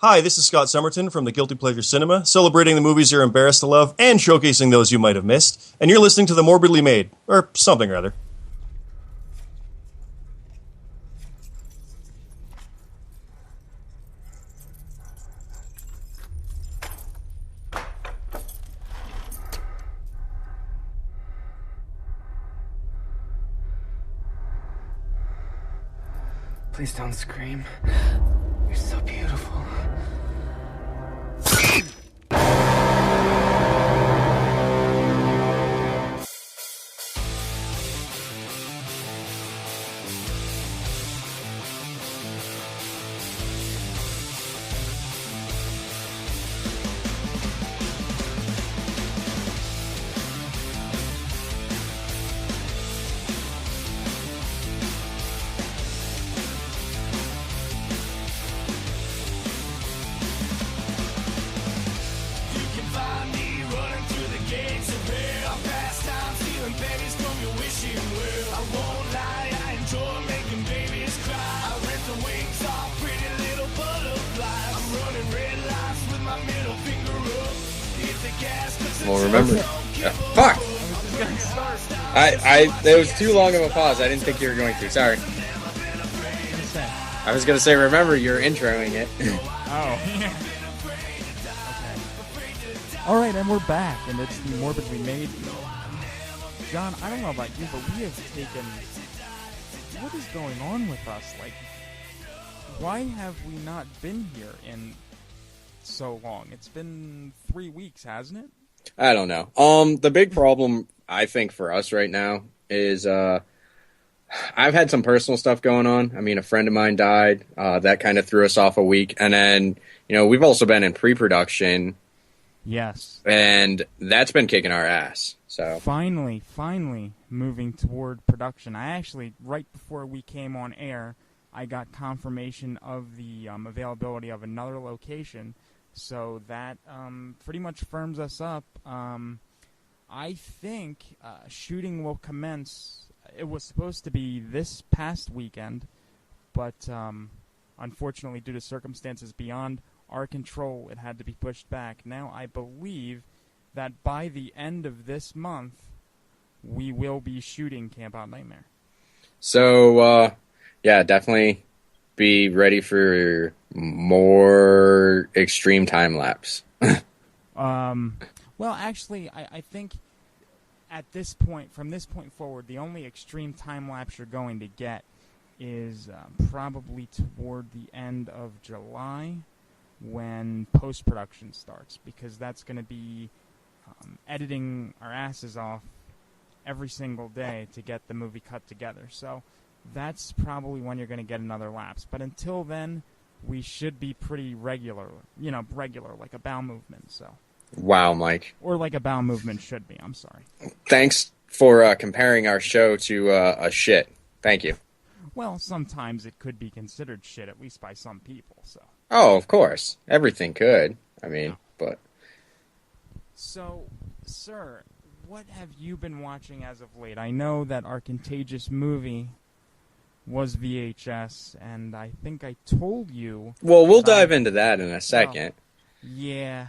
Hi, this is Scott Somerton from the Guilty Pleasure Cinema, celebrating the movies you're embarrassed to love and showcasing those you might have missed. And you're listening to The Morbidly Made, or something or other. Please don't scream. You're so beautiful. Well, remember. Fuck! It was too long of a pause. I didn't think you were going to. Sorry. I was gonna say, remember, you're introing it. Oh. Okay. Alright, and we're back, and it's the Morbidly Made. John, I don't know about you, but we have taken... What is going on with us? Like, why have we not been here in so long? It's been 3 weeks, hasn't it? I don't know. The big problem, I think, for us right now is, I've had some personal stuff going on. I mean, a friend of mine died. That kind of threw us off a week. And then, we've also been in pre-production. Yes. And that's been kicking our ass. So Finally moving toward production. I actually, right before we came on air, I got confirmation of the availability of another location. So that pretty much firms us up. I think shooting will commence. It was supposed to be this past weekend, but unfortunately, due to circumstances beyond our control, it had to be pushed back. Now, I believe that by the end of this month, we will be shooting Camp Out Nightmare. So, yeah, definitely be ready for more extreme time lapse. Well, actually, I think at this point, from this point forward, the only extreme time lapse you're going to get is probably toward the end of July when post-production starts, because that's going to be editing our asses off every single day to get the movie cut together. So that's probably when you're going to get another lapse. But until then, we should be pretty regular, like a bowel movement. So. Wow, Mike. Or like a bowel movement should be, I'm sorry. Thanks for comparing our show to a shit. Thank you. Well, sometimes it could be considered shit, at least by some people, so. Oh, of course. Everything could. I mean, but... So, sir, what have you been watching as of late? I know that our Contagious movie was VHS, and I think I told you... Well, we'll dive into that in a second. Well, yeah.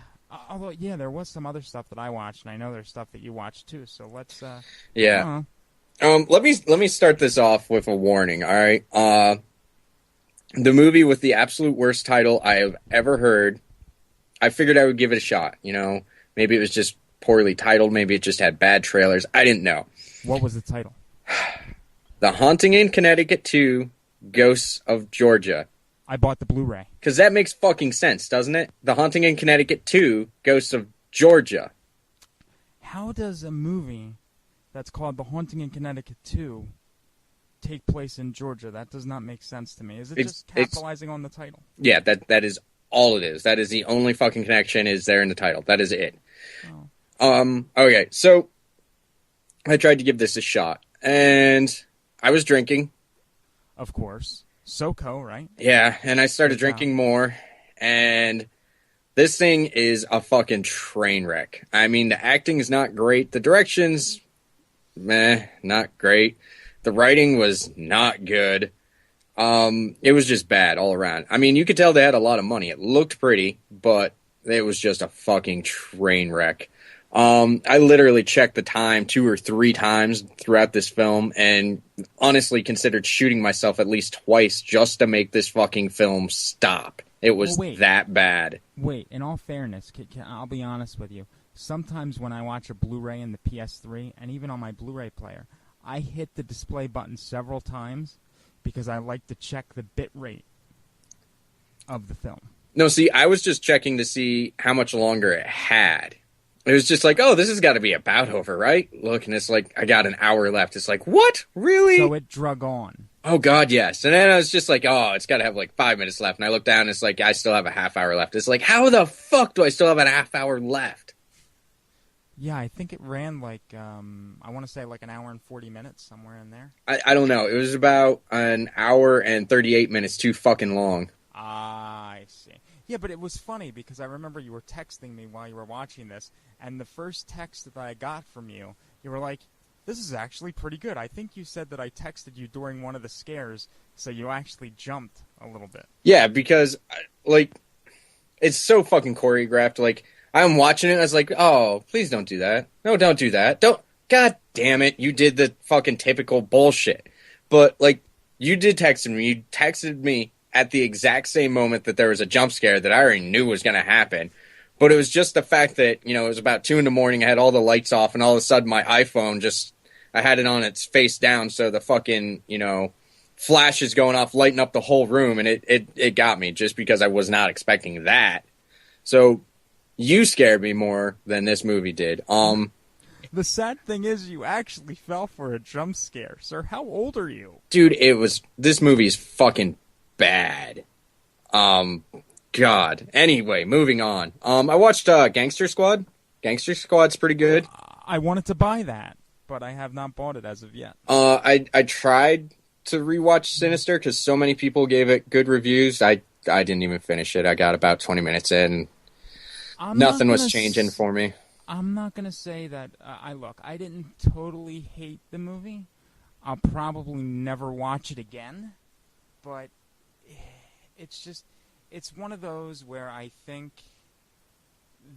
Although, yeah, there was some other stuff that I watched, and I know there's stuff that you watched, too, so let's, Yeah. Let me start this off with a warning, all right? The movie with the absolute worst title I have ever heard, I figured I would give it a shot, Maybe it was just poorly titled, maybe it just had bad trailers, I didn't know. What was the title? The Haunting in Connecticut 2, Ghosts of Georgia. I bought the Blu-ray. Because that makes fucking sense, doesn't it? The Haunting in Connecticut 2, Ghosts of Georgia. How does a movie that's called The Haunting in Connecticut 2 take place in Georgia? That does not make sense to me. Is it just capitalizing on the title? Yeah, that is all it is. That is the only fucking connection is there in the title. That is it. Oh. Okay, so I tried to give this a shot, and I was drinking. Of course. SoCo, right? Yeah, and I started drinking more, and this thing is a fucking train wreck. I mean, the acting is not great. The direction's not great. The writing was not good. It was just bad all around. I mean, you could tell they had a lot of money. It looked pretty, but it was just a fucking train wreck. I literally checked the time 2 or 3 times throughout this film and honestly considered shooting myself at least twice just to make this fucking film stop. It was that bad. Wait, in all fairness, I'll be honest with you. Sometimes when I watch a Blu-ray in the PS3, and even on my Blu-ray player, I hit the display button several times because I like to check the bit rate of the film. No, see, I was just checking to see how much longer it had. It was just like, oh, this has got to be about over, right? Look, and it's like, I got an hour left. It's like, what? Really? So it drug on. Oh, God, yes. And then I was just like, oh, it's got to have like 5 minutes left. And I look down, and it's like, I still have a half hour left. It's like, how the fuck do I still have a half hour left? Yeah, I think it ran like, I want to say like an hour and 40 minutes, somewhere in there. I don't know. It was about an hour and 38 minutes too fucking long. Ah, I see. Yeah, but it was funny because I remember you were texting me while you were watching this, and the first text that I got from you, you were like, this is actually pretty good. I think you said that I texted you during one of the scares, so you actually jumped a little bit. Yeah, because, like, it's so fucking choreographed. Like, I'm watching it, and I was like, oh, please don't do that. No, don't do that. Don't. God damn it, you did the fucking typical bullshit. But, like, you did text me. You texted me at the exact same moment that there was a jump scare that I already knew was going to happen. But it was just the fact that, you know, it was about 2 a.m, I had all the lights off, and all of a sudden my iPhone just, I had it on its face down, so the fucking, you know, flash is going off, lighting up the whole room, and it got me just because I was not expecting that. So you scared me more than this movie did. The sad thing is you actually fell for a jump scare. Sir, how old are you? Dude, this movie is fucking bad. God. Anyway, moving on. I watched Gangster Squad. Gangster Squad's pretty good. I wanted to buy that, but I have not bought it as of yet. I tried to rewatch Sinister because so many people gave it good reviews. I didn't even finish it. I got about 20 minutes in. Nothing was changing for me. I'm not going to say that... I didn't totally hate the movie. I'll probably never watch it again. But it's just... It's one of those where I think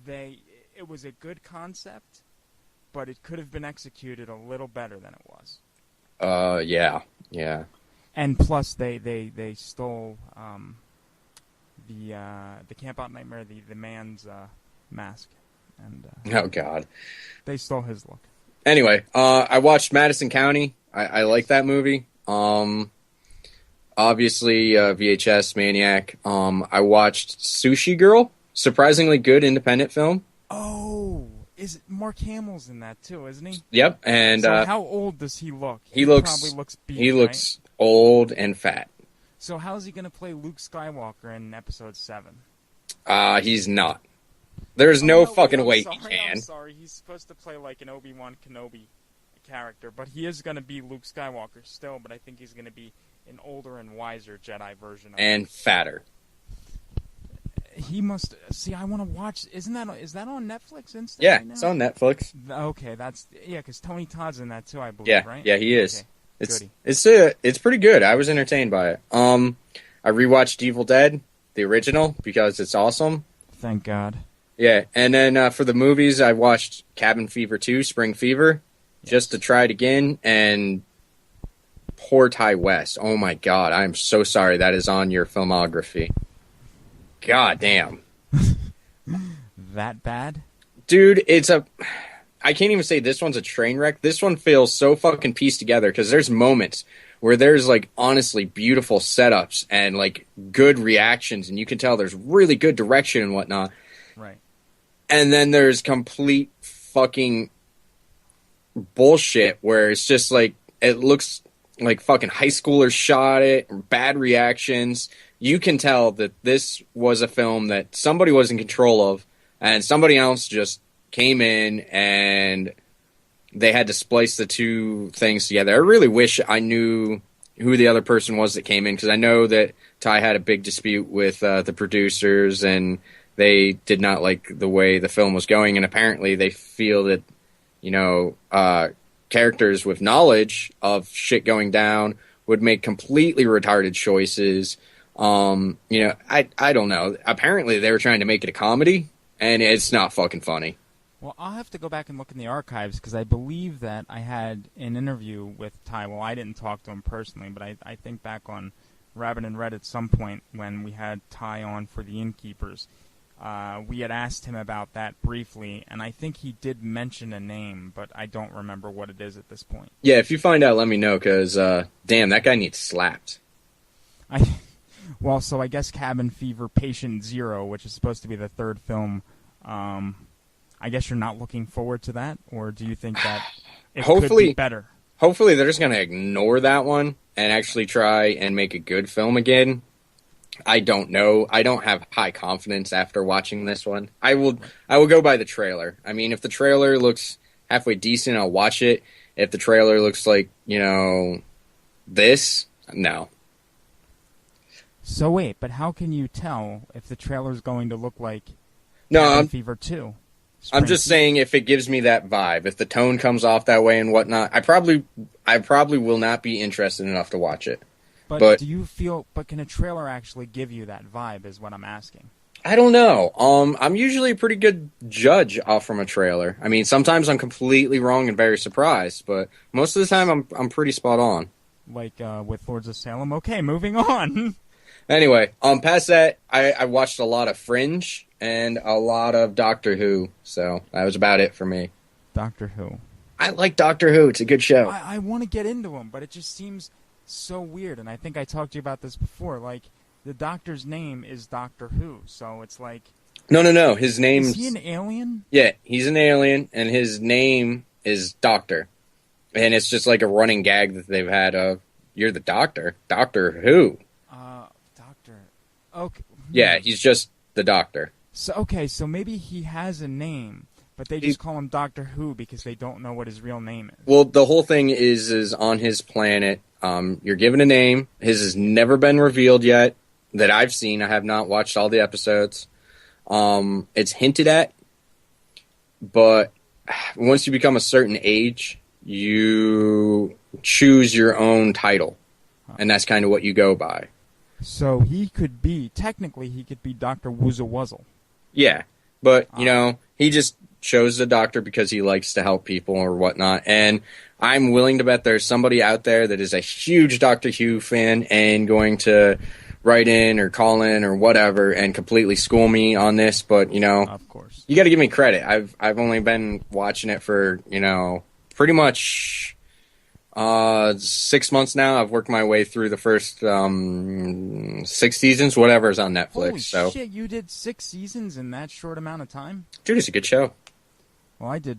it was a good concept, but it could have been executed a little better than it was. Yeah. And plus, they stole the Camp Out Nightmare, the man's mask. And oh, God. They stole his look. Anyway, I watched Madison County. I like that movie. Obviously, VHS, Maniac. I watched Sushi Girl. Surprisingly good independent film. Oh, Mark Hamill's in that too, isn't he? Yep. And so how old does he look? He probably looks beat, He looks old and fat. So how is he going to play Luke Skywalker in Episode 7? He's not. There's no fucking way he can. I'm sorry. He's supposed to play like an Obi-Wan Kenobi character, but he is going to be Luke Skywalker still, but I think he's going to be an older and wiser Jedi version of him. And fatter. He must... See, I want to watch... Is that on Netflix Instant Yeah, right now? It's on Netflix. Okay, that's... Yeah, because Tony Todd's in that too, I believe, yeah, right? Yeah, he is. Okay. It's pretty good. I was entertained by it. I rewatched Evil Dead, the original, because it's awesome. Thank God. Yeah, and then for the movies, I watched Cabin Fever 2, Spring Fever, just to try it again, and poor Ty West. Oh my God, I'm so sorry that is on your filmography. God damn. That bad? Dude, I can't even say this one's a train wreck. This one feels so fucking pieced together, because there's moments where there's, like, honestly beautiful setups and, like, good reactions, and you can tell there's really good direction and whatnot. Right. And then there's complete fucking bullshit where it's just, like, it looks like fucking high schoolers shot it, or bad reactions. You can tell that this was a film that somebody was in control of, and somebody else just came in and they had to splice the two things together. I really wish I knew who the other person was that came in, because I know that Ty had a big dispute with the producers, and they did not like the way the film was going, and apparently they feel that, you know, characters with knowledge of shit going down would make completely retarded choices. I don't know. Apparently they were trying to make it a comedy, and it's not fucking funny. Well, I'll have to go back and look in the archives, because I believe that I had an interview with Ty. Well, I didn't talk to him personally, but I think back on Rabbit and Red at some point when we had Ty on for the Innkeepers. We had asked him about that briefly, and I think he did mention a name, but I don't remember what it is at this point. Yeah, if you find out, let me know, because, damn, that guy needs slapped. Well, so I guess Cabin Fever Patient Zero, which is supposed to be the third film, I guess you're not looking forward to that, or do you think that it could be better? Hopefully they're just going to ignore that one and actually try and make a good film again. I don't know. I don't have high confidence after watching this one. I will go by the trailer. I mean, if the trailer looks halfway decent, I'll watch it. If the trailer looks like, this, no. So wait, but how can you tell if the trailer's going to look like Cabin Fever 2? I'm just saying if it gives me that vibe, if the tone comes off that way and whatnot, I probably will not be interested enough to watch it. But do you feel? But can a trailer actually give you that vibe? Is what I'm asking. I don't know. I'm usually a pretty good judge off from a trailer. I mean, sometimes I'm completely wrong and very surprised, but most of the time I'm pretty spot on. Like with Lords of Salem. Okay, moving on. Anyway, past that, I watched a lot of Fringe and a lot of Doctor Who, so that was about it for me. Doctor Who. I like Doctor Who. It's a good show. I want to get into him, but it just seems so weird, and I think I talked to you about this before. Like, the Doctor's name is Doctor Who, so it's like... No. His name's... Is he an alien? Yeah, he's an alien, and his name is Doctor. And it's just like a running gag that they've had of, you're the Doctor? Doctor Who? Doctor... Okay. Yeah, he's just the Doctor. So maybe he has a name, but they just call him Doctor Who because they don't know what his real name is. Well, the whole thing is on his planet, you're given a name. His has never been revealed yet that I've seen. I have not watched all the episodes. It's hinted at, but once you become a certain age, you choose your own title, and that's kind of what you go by. So he could be Dr. Woozle-Wuzzle. Yeah, but, he just chose the Doctor because he likes to help people or whatnot, and I'm willing to bet there's somebody out there that is a huge Doctor Who fan and going to write in or call in or whatever and completely school me on this, but, of course, you got to give me credit. I've only been watching it for, pretty much 6 months now. I've worked my way through the first 6 seasons, whatever's on Netflix. Holy shit, you did 6 seasons in that short amount of time? Dude, it's a good show. Well, I did,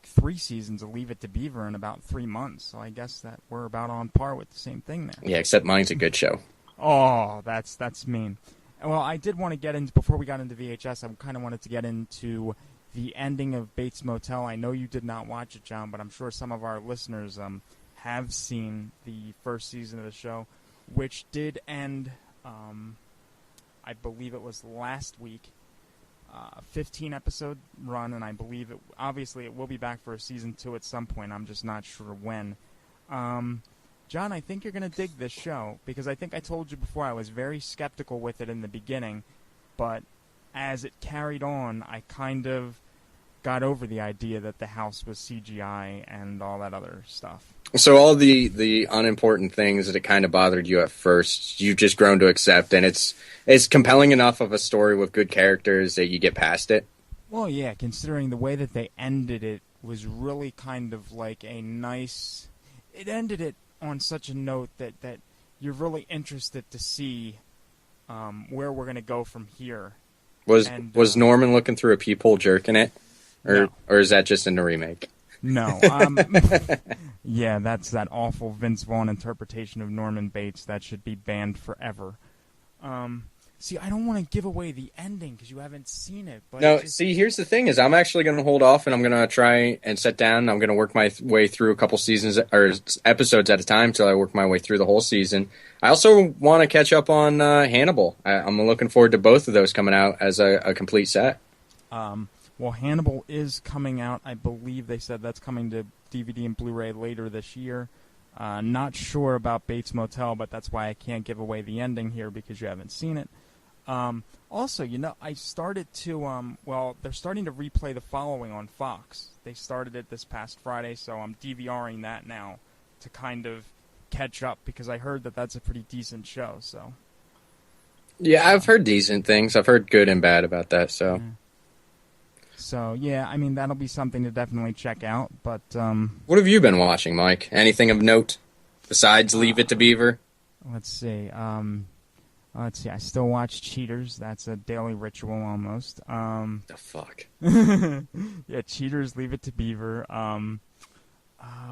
3 seasons of Leave It to Beaver in about 3 months, so I guess that we're about on par with the same thing there. Yeah, except mine's a good show. Oh, that's mean. Well, I did want to get into, before we got into VHS, I kind of wanted to get into the ending of Bates Motel. I know you did not watch it, John, but I'm sure some of our listeners have seen the first season of the show, which did end, I believe it was last week, 15-episode run, and I believe obviously it will be back for a season 2 at some point. I'm just not sure when. John, I think you're going to dig this show, because I think I told you before I was very skeptical with it in the beginning, but as it carried on, I kind of got over the idea that the house was CGI and all that other stuff. So all the unimportant things that it kind of bothered you at first, you've just grown to accept, and it's compelling enough of a story with good characters that you get past it? Well, yeah, considering the way that they ended it was really kind of like a nice... It ended it on such a note that you're really interested to see where we're going to go from here. Was Norman looking through a peephole jerking it? No. Or is that just in the remake? No. Yeah, that's that awful Vince Vaughn interpretation of Norman Bates. That should be banned forever. See, I don't want to give away the ending because you haven't seen it. But no, see, here's the thing is I'm actually going to hold off and I'm going to try and sit down. I'm going to work my way through a couple seasons or episodes at a time till I work my way through the whole season. I also want to catch up on Hannibal. I'm looking forward to both of those coming out as a complete set. Well, Hannibal is coming out. I believe they said that's coming to DVD and Blu-ray later this year. Not sure about Bates Motel, but that's why I can't give away the ending here because you haven't seen it. Also, I started to, they're starting to replay The Following on Fox. They started it this past Friday, so I'm DVRing that now to kind of catch up because I heard that that's a pretty decent show, so. Yeah, I've heard decent things. I've heard good and bad about that, so. Yeah. So, yeah, I mean, that'll be something to definitely check out, but... What have you been watching, Mike? Anything of note besides Leave It to Beaver? Let's see. I still watch Cheaters. That's a daily ritual almost. The fuck? Yeah, Cheaters, Leave It to Beaver.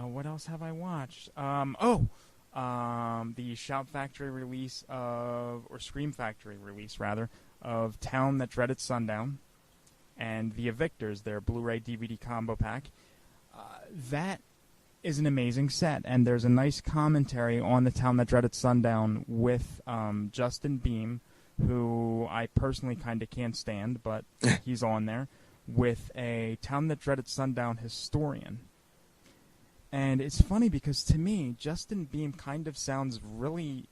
What else have I watched? The Shout Factory release or Scream Factory release, rather, of Town That Dreaded Sundown. And The Evictors, their Blu-ray DVD combo pack. That is an amazing set, and there's a nice commentary on The Town That Dreaded Sundown with Justin Beam, who I personally kind of can't stand, but he's on there, with a Town That Dreaded Sundown historian. And it's funny because to me, Justin Beam kind of sounds really...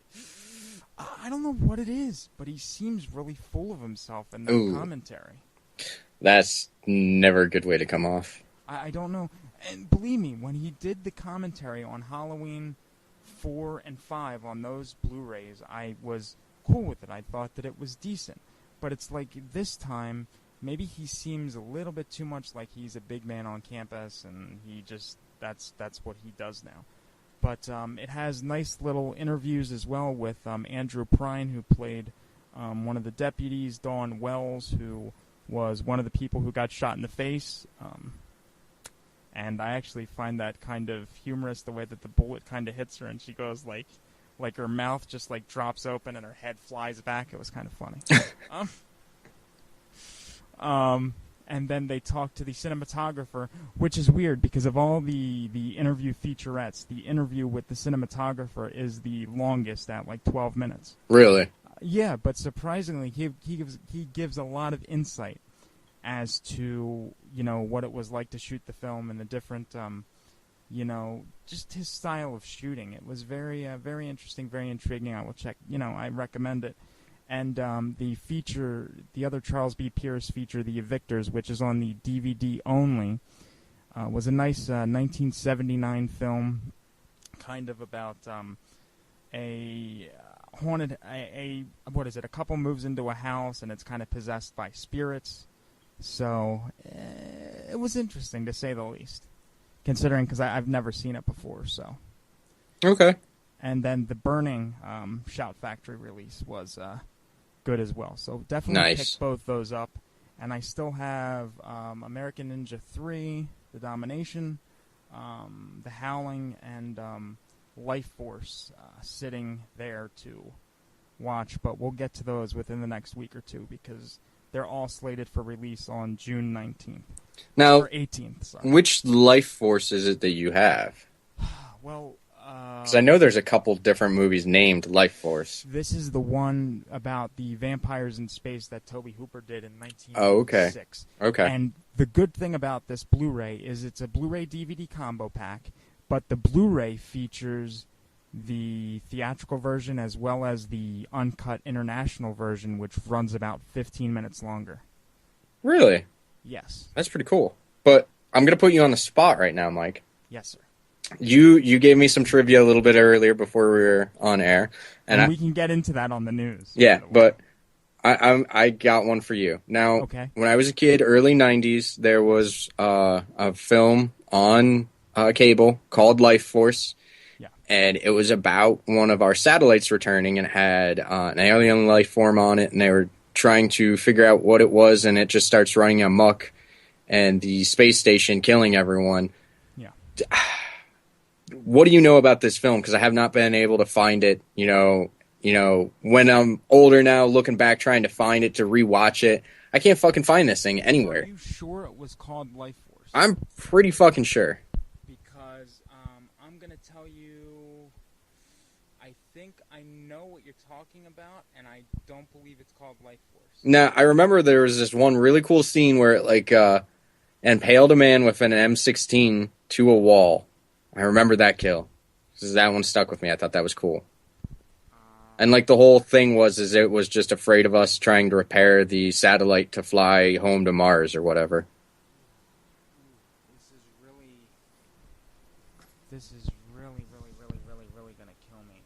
I don't know what it is, but he seems really full of himself in the commentary. That's never a good way to come off. I don't know. And believe me, when he did the commentary on Halloween 4 and 5 on those Blu-rays, I was cool with it. I thought that it was decent. But it's like this time, maybe he seems a little bit too much like he's a big man on campus, and he just, that's what he does now. But it has nice little interviews as well with Andrew Prine, who played one of the deputies, Dawn Wells, who was one of the people who got shot in the face. And I actually find that kind of humorous, the way that the bullet kind of hits her and she goes like her mouth just like drops open and her head flies back. It was kind of funny. And then they talk to the cinematographer, which is weird because of all the interview featurettes, the interview with the cinematographer is the longest at like 12 minutes. Really? Yeah, but surprisingly, he gives a lot of insight as to, what it was like to shoot the film and the different, just his style of shooting. It was very, very interesting, very intriguing. I will check, I recommend it. And the other Charles B. Pierce feature, The Evictors, which is on the DVD only, was a nice 1979 film, kind of about a couple moves into a house and it's kind of possessed by spirits. So it was interesting, to say the least, considering because I've never seen it before. So okay. And then the Burning Shout Factory release was good as well. So definitely pick both those up. And I still have American Ninja 3, The Domination, The Howling, and Life Force sitting there to watch. But we'll get to those within the next week or two because they're all slated for release on June 19th. Now, or 18th, sorry. Which Life Force is it that you have? Well, because I know there's a couple different movies named Life Force. This is the one about the vampires in space that Tobe Hooper did in 1986. Oh, okay. And the good thing about this Blu-ray is it's a Blu-ray DVD combo pack, but the Blu-ray features the theatrical version as well as the uncut international version, which runs about 15 minutes longer. Really? Yes. That's pretty cool. But I'm going to put you on the spot right now, Mike. Yes, sir. You gave me some trivia a little bit earlier before we were on air. And we can get into that on the news. Yeah, but I got one for you. Now, When I was a kid, early 90s, there was a film on cable called Life Force. Yeah. And it was about one of our satellites returning and had an alien life form on it, and they were trying to figure out what it was, and it just starts running amok, and the space station killing everyone. Yeah. What do you know about this film? Because I have not been able to find it. When I'm older now, looking back, trying to find it to rewatch it, I can't fucking find this thing anywhere. Are you sure it was called Life Force? I'm pretty fucking sure. Because I'm gonna tell you, I think I know what you're talking about, and I don't believe it's called Life Force. Now, I remember there was this one really cool scene where it impaled a man with an M16 to a wall. I remember that kill. 'Cause that one stuck with me. I thought that was cool. And like the whole thing was it was just afraid of us trying to repair the satellite to fly home to Mars or whatever. This is really gonna kill me.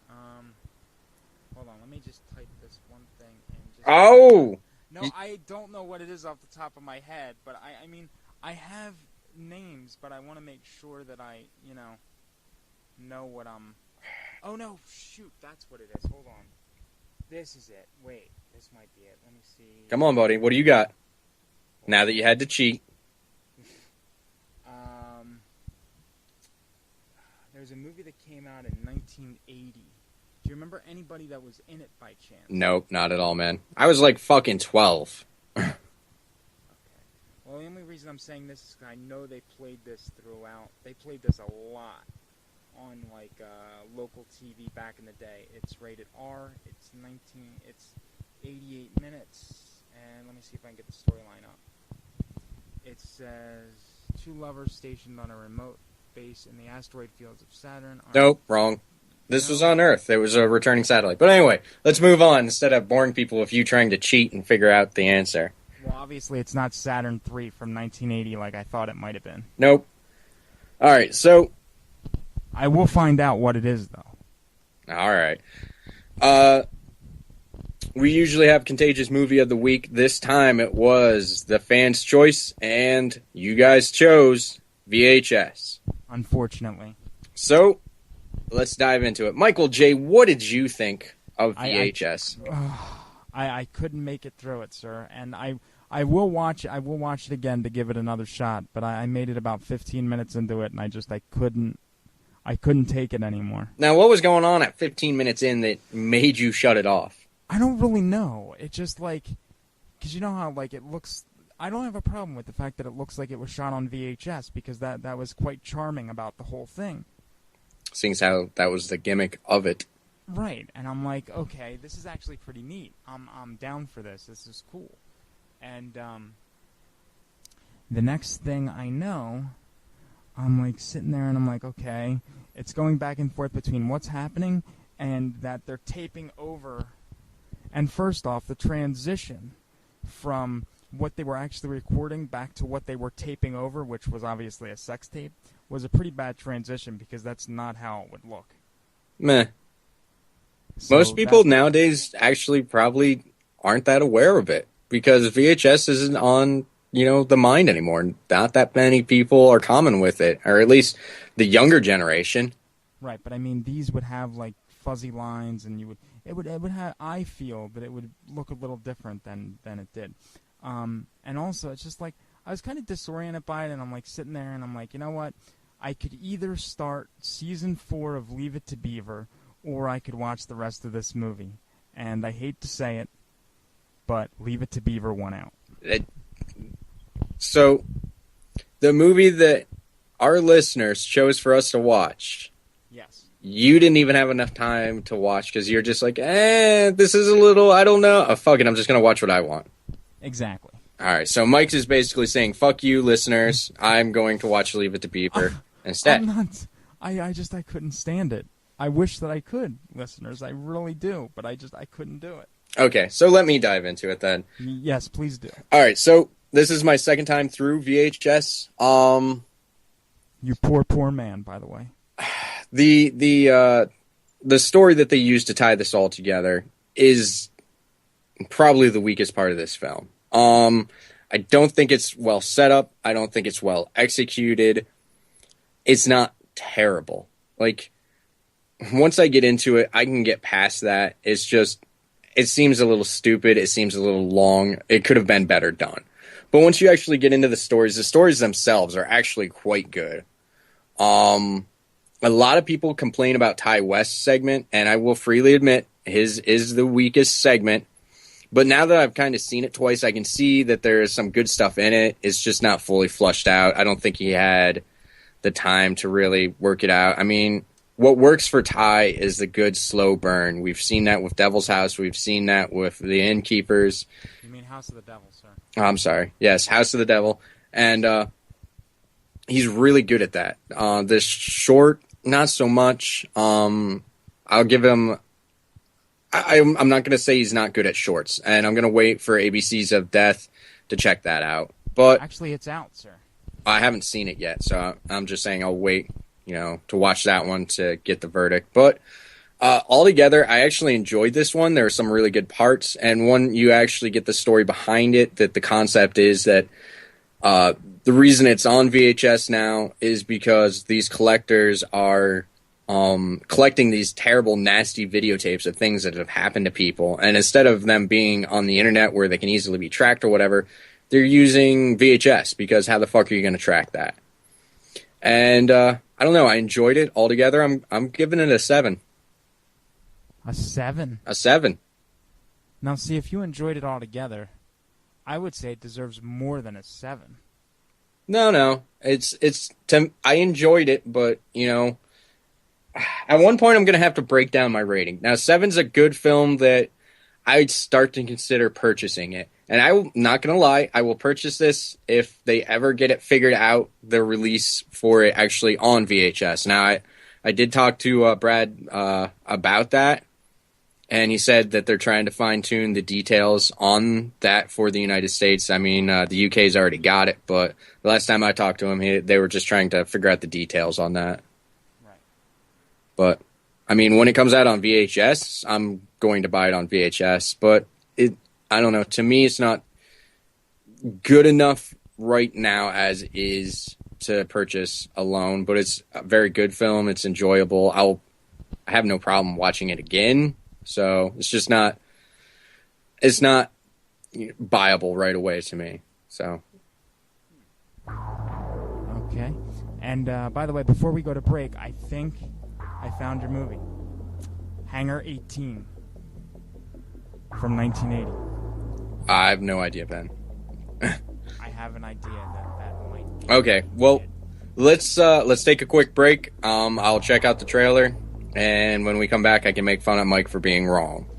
Hold on, let me just type this one thing and just... Oh! No, I don't know what it is off the top of my head, but I mean, I have names, but I want to make sure that I, know what I'm... Oh no, shoot, that's what it is. Hold on. This is it. Wait, this might be it. Let me see. Come on, buddy. What do you got? Now that you had to cheat. There's a movie that came out in 1980. Do you remember anybody that was in it by chance? Nope, not at all, man. I was like fucking 12. Okay. Well, the only reason I'm saying this is 'cause I know they played this throughout. They played this a lot on like local TV back in the day. It's rated R. It's 88 minutes. And let me see if I can get the storyline up. It says 2 lovers stationed on a remote base in the asteroid fields of Saturn. Nope, wrong. This was on Earth. It was a returning satellite. But anyway, let's move on instead of boring people with you trying to cheat and figure out the answer. Well, obviously it's not Saturn 3 from 1980 like I thought it might have been. Nope. All right, so... I will find out what it is, though. All right. We usually have Contagious Movie of the Week. This time it was the fans' choice, and you guys chose VHS. Unfortunately. So, let's dive into it. Michael J., what did you think of VHS? I couldn't make it through it, sir, and I will watch it again to give it another shot, but I made it about 15 minutes into it, and I couldn't take it anymore. Now, what was going on at 15 minutes in that made you shut it off? I don't really know. It just because you know how it looks. I don't have a problem with the fact that it looks like it was shot on VHS because that was quite charming about the whole thing. Seeing as how that was the gimmick of it. Right, and I'm like, okay, this is actually pretty neat. I'm down for this. This is cool. And the next thing I know, I'm sitting there and I'm like, okay, it's going back and forth between what's happening and that they're taping over. And first off, the transition from what they were actually recording back to what they were taping over, which was obviously a sex tape, was a pretty bad transition because that's not how it would look. Meh. So most people nowadays actually probably aren't that aware of it because VHS isn't on, the mind anymore. Not that many people are common with it, or at least the younger generation. Right, but I mean, these would have fuzzy lines, and it would have. I feel that it would look a little different than it did. And also, it's just I was kind of disoriented by it, and I'm sitting there, and I'm like, you know what? I could either start season 4 of Leave It to Beaver, or I could watch the rest of this movie. And I hate to say it, but Leave It to Beaver won out. So, the movie that our listeners chose for us to watch, yes, you didn't even have enough time to watch because you're just this is a little, I don't know. Oh, fuck it, I'm just going to watch what I want. Exactly. All right, so Mike's is basically saying, fuck you, listeners. I'm going to watch Leave It to Beaver instead. I'm not. I couldn't stand it. I wish that I could, listeners. I really do, but I couldn't do it. Okay, so let me dive into it then. Yes, please do. All right, so this is my second time through VHS. You poor man, by the way. The story that they used to tie this all together is probably the weakest part of this film. I don't think it's well set up. I don't think it's well executed. It's not terrible. Once I get into it, I can get past that. It's just, it seems a little stupid. It seems a little long. It could have been better done. But once you actually get into the stories themselves are actually quite good. A lot of people complain about Ty West's segment, and I will freely admit his is the weakest segment. But now that I've kind of seen it twice, I can see that there is some good stuff in it. It's just not fully flushed out. I don't think he had the time to really work it out. I mean, what works for Ty is the good slow burn. We've seen that with Devil's House. We've seen that with The Innkeepers. You mean House of the Devil, sir? Oh, I'm sorry. Yes, House of the Devil. And he's really good at that. This short, not so much. I'll give him. I'm not going to say he's not good at shorts, and I'm going to wait for ABC's of Death to check that out. But actually, it's out, sir. I haven't seen it yet, so I'm just saying I'll wait, to watch that one to get the verdict. But altogether, I actually enjoyed this one. There are some really good parts, and one you actually get the story behind it. That the concept is that the reason it's on VHS now is because these collectors are collecting these terrible, nasty videotapes of things that have happened to people, and instead of them being on the internet where they can easily be tracked or whatever, they're using VHS, because how the fuck are you going to track that? And I don't know. I enjoyed it altogether. I'm giving it a 7. A 7? A 7. Now, see, if you enjoyed it altogether, I would say it deserves more than a 7. No. I enjoyed it, but, at one point I'm going to have to break down my rating. Now, 7's a good film that I'd start to consider purchasing it. And I'm not going to lie, I will purchase this if they ever get it figured out, the release for it actually on VHS. Now, I did talk to Brad about that, and he said that they're trying to fine-tune the details on that for the United States. I mean, the UK's already got it, but the last time I talked to him, they were just trying to figure out the details on that. Right. But, I mean, when it comes out on VHS, I'm going to buy it on VHS, but I don't know. To me, it's not good enough right now as is to purchase alone, but it's a very good film. It's enjoyable. I have no problem watching it again. So it's just not buyable right away to me. So. Okay. And by the way, before we go to break, I think I found your movie. Hangar 18 from 1980. I have no idea, Ben. I have an idea that might be okay, well, let's take a quick break. I'll check out the trailer, and when we come back, I can make fun of Mike for being wrong.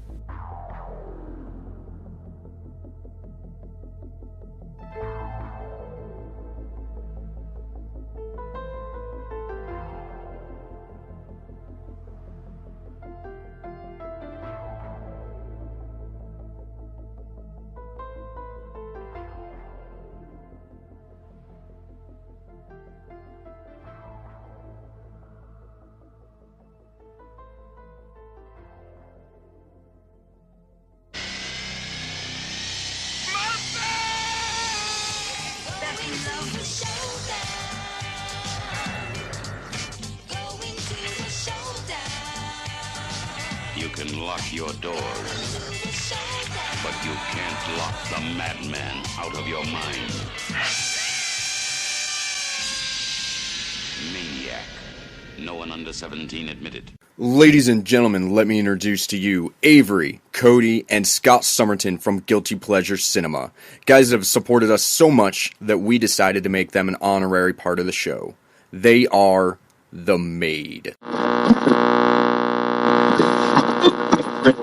You can lock your doors, but you can't lock the madman out of your mind. Maniac. No one under 17 admitted. Ladies and gentlemen, let me introduce to you Avery, Cody, and Scott Summerton from Guilty Pleasure Cinema. Guys that have supported us so much that we decided to make them an honorary part of the show. They are The Maid.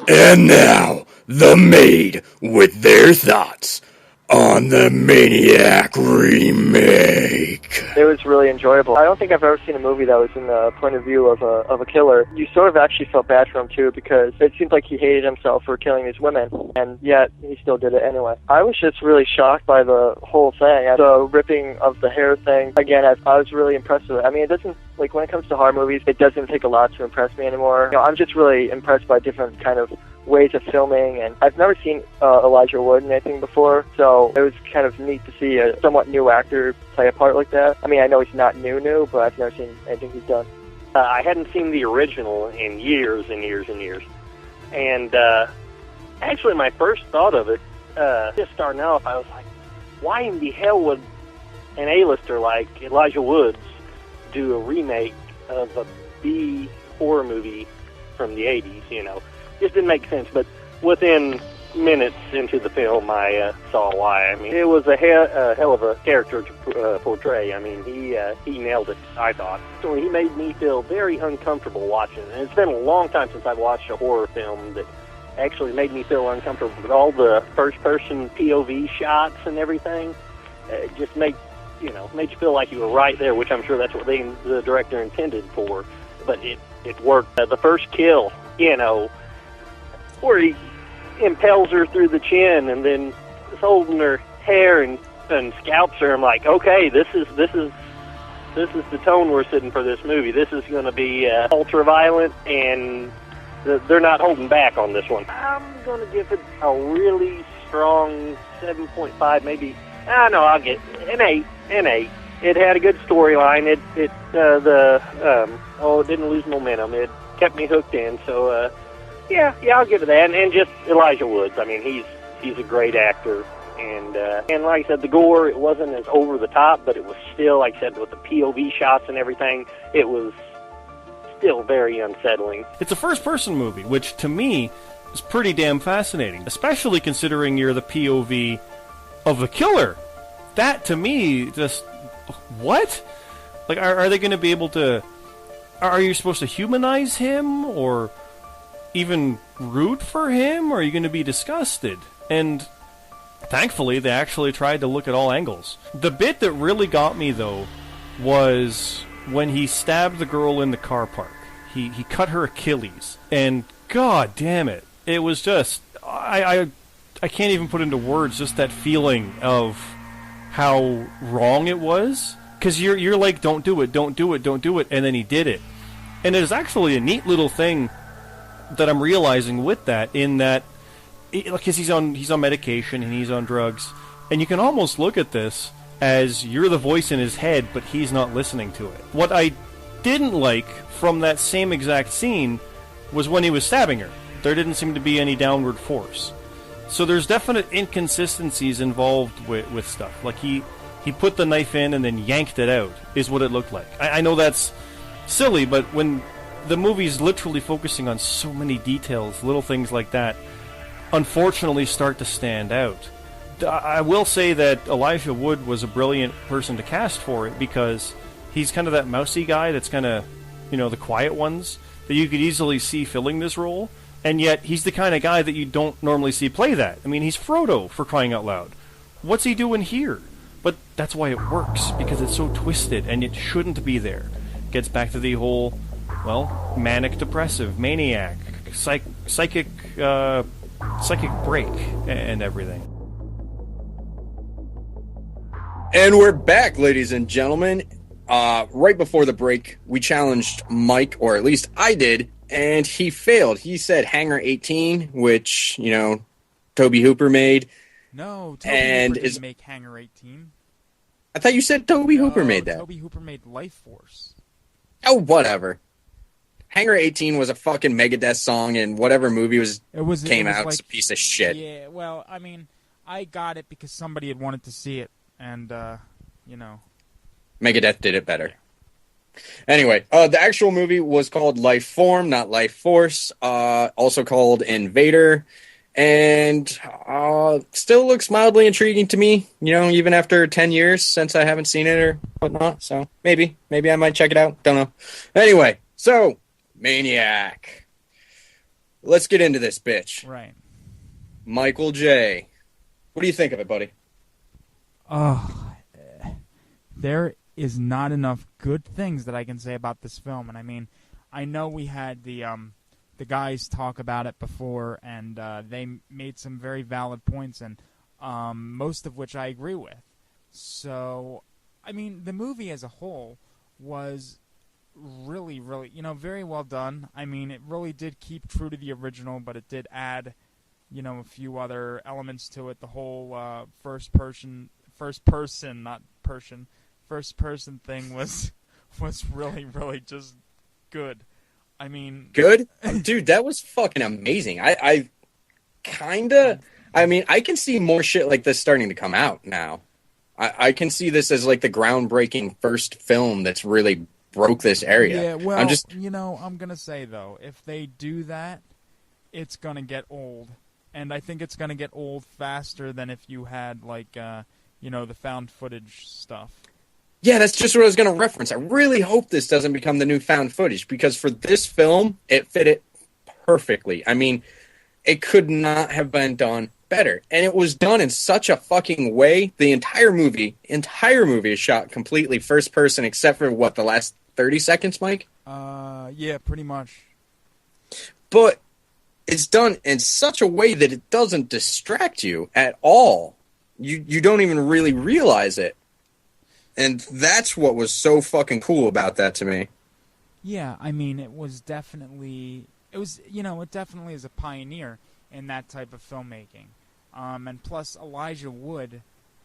And now, The Maid with their thoughts on the Maniac remake. It was really enjoyable. I don't think I've ever seen a movie that was in the point of view of a killer. You sort of actually felt bad for him, too, because it seemed like he hated himself for killing these women, and yet he still did it anyway. I was just really shocked by the whole thing. The ripping of the hair thing, again, I was really impressed with it. I mean, it doesn't, like, when it comes to horror movies, it doesn't take a lot to impress me anymore. I'm just really impressed by different kind of ways of filming, and I've never seen Elijah Wood in anything before, so it was kind of neat to see a somewhat new actor play a part like that. I mean, I know he's not new, but I've never seen anything he's done. I hadn't seen the original in years and years and years, and actually my first thought of it, just starting off, I was like, why in the hell would an A-lister like Elijah Woods do a remake of a B horror movie from the 80s, you know? Just didn't make sense, but within minutes into the film, I saw why. I mean, it was a hell of a character to portray. I mean, he nailed it, I thought. So he made me feel very uncomfortable watching it. And it's been a long time since I've watched a horror film that actually made me feel uncomfortable. With all the first-person POV shots and everything, it just made you feel like you were right there, which I'm sure that's what the director intended for but it worked. The first kill, where he impels her through the chin and then is holding her hair and scalps her. I'm like, okay, this is the tone we're setting for this movie. This is going to be ultra violent, and they're not holding back on this one. I'm going to give it a really strong 7.5, maybe. I know I'll get an 8. It had a good storyline. It didn't lose momentum. It kept me hooked in. So yeah, I'll give it that. And just Elijah Woods. I mean, he's a great actor. And like I said, the gore, it wasn't as over the top, but it was still, like I said, with the POV shots and everything, it was still very unsettling. It's a first-person movie, which to me is pretty damn fascinating, especially considering you're the POV of the killer. That, to me, just... What? Like, are they going to be able to... Are you supposed to humanize him, or even root for him, or are you going to be disgusted? And thankfully, they actually tried to look at all angles. The bit that really got me, though, was when he stabbed the girl in the car park. He cut her Achilles. And god damn it. It was just... I can't even put into words just that feeling of how wrong it was. Because you're like, don't do it, and then he did it. And there's actually a neat little thing that I'm realizing with that, in that, because he's on medication and he's on drugs, and you can almost look at this as you're the voice in his head, but he's not listening to it. What I didn't like from that same exact scene was when he was stabbing her. There didn't seem to be any downward force. So there's definite inconsistencies involved with stuff. Like he put the knife in and then yanked it out, is what it looked like. I know that's silly, but when the movie's literally focusing on so many details, little things like that, unfortunately start to stand out. I will say that Elijah Wood was a brilliant person to cast for it, because he's kind of that mousy guy that's kind of, the quiet ones that you could easily see filling this role, and yet he's the kind of guy that you don't normally see play that. I mean, he's Frodo, for crying out loud. What's he doing here? But that's why it works, because it's so twisted, and it shouldn't be there. Gets back to the whole, manic depressive, maniac, psychic break, and everything. And we're back, ladies and gentlemen. Right before the break, we challenged Mike, or at least I did, and he failed. He said Hangar 18, which, Toby Hooper made. No, Toby Hooper didn't make Hangar 18. I thought you said Toby Hooper made that. Toby Hooper made Life Force. Oh, whatever. Hangar 18 was a fucking Megadeth song, and whatever movie came out, it's a piece of shit. Yeah, well, I mean, I got it because somebody had wanted to see it, and, Megadeth did it better. Anyway, the actual movie was called Life Form, not Life Force, also called Invader, and still looks mildly intriguing to me, even after 10 years since I haven't seen it or whatnot, so maybe I might check it out, don't know. Anyway, so, Maniac. Let's get into this bitch. Right. Michael J. What do you think of it, buddy? There is not enough good things that I can say about this film, and I mean, I know we had the guys talk about it before, and they made some very valid points, and most of which I agree with. So, I mean, the movie as a whole was really, really, very well done. I mean, it really did keep true to the original, but it did add, a few other elements to it. The whole first person thing was really, really just good. I mean... Good? Dude, that was fucking amazing. I can see more shit like this starting to come out now. I can see this as like the groundbreaking first film that's really broke this area. Yeah, well, I'm going to say, though, if they do that, it's going to get old. And I think it's going to get old faster than if you had, like, the found footage stuff. Yeah, that's just what I was going to reference. I really hope this doesn't become the new found footage, because for this film, it fit it perfectly. I mean, it could not have been done better. And it was done in such a fucking way. The entire movie is shot completely first person, except for, the last 30 seconds, Mike? Yeah, pretty much. But it's done in such a way that it doesn't distract you at all. You don't even really realize it. And that's what was so fucking cool about that to me. Yeah, I mean, it definitely is a pioneer in that type of filmmaking. And plus, Elijah Wood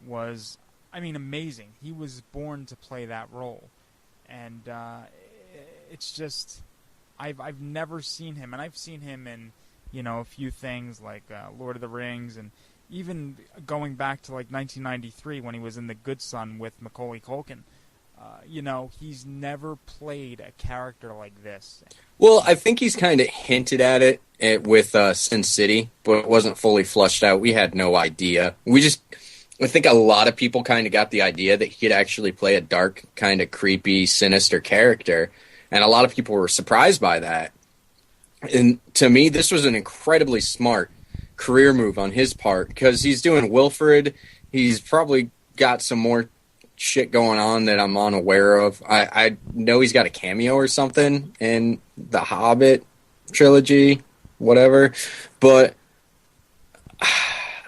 was, amazing. He was born to play that role. And it's just, I've never seen him, and I've seen him in, a few things like Lord of the Rings, and even going back to like 1993 when he was in The Good Son with Macaulay Culkin. He's never played a character like this. Well, I think he's kind of hinted at it with Sin City, but it wasn't fully flushed out. We had no idea. I think a lot of people kind of got the idea that he could actually play a dark, kind of creepy, sinister character, and a lot of people were surprised by that. And to me, this was an incredibly smart career move on his part, because he's doing Wilfred. He's probably got some more shit going on that I'm unaware of. I know he's got a cameo or something in the Hobbit trilogy, whatever. But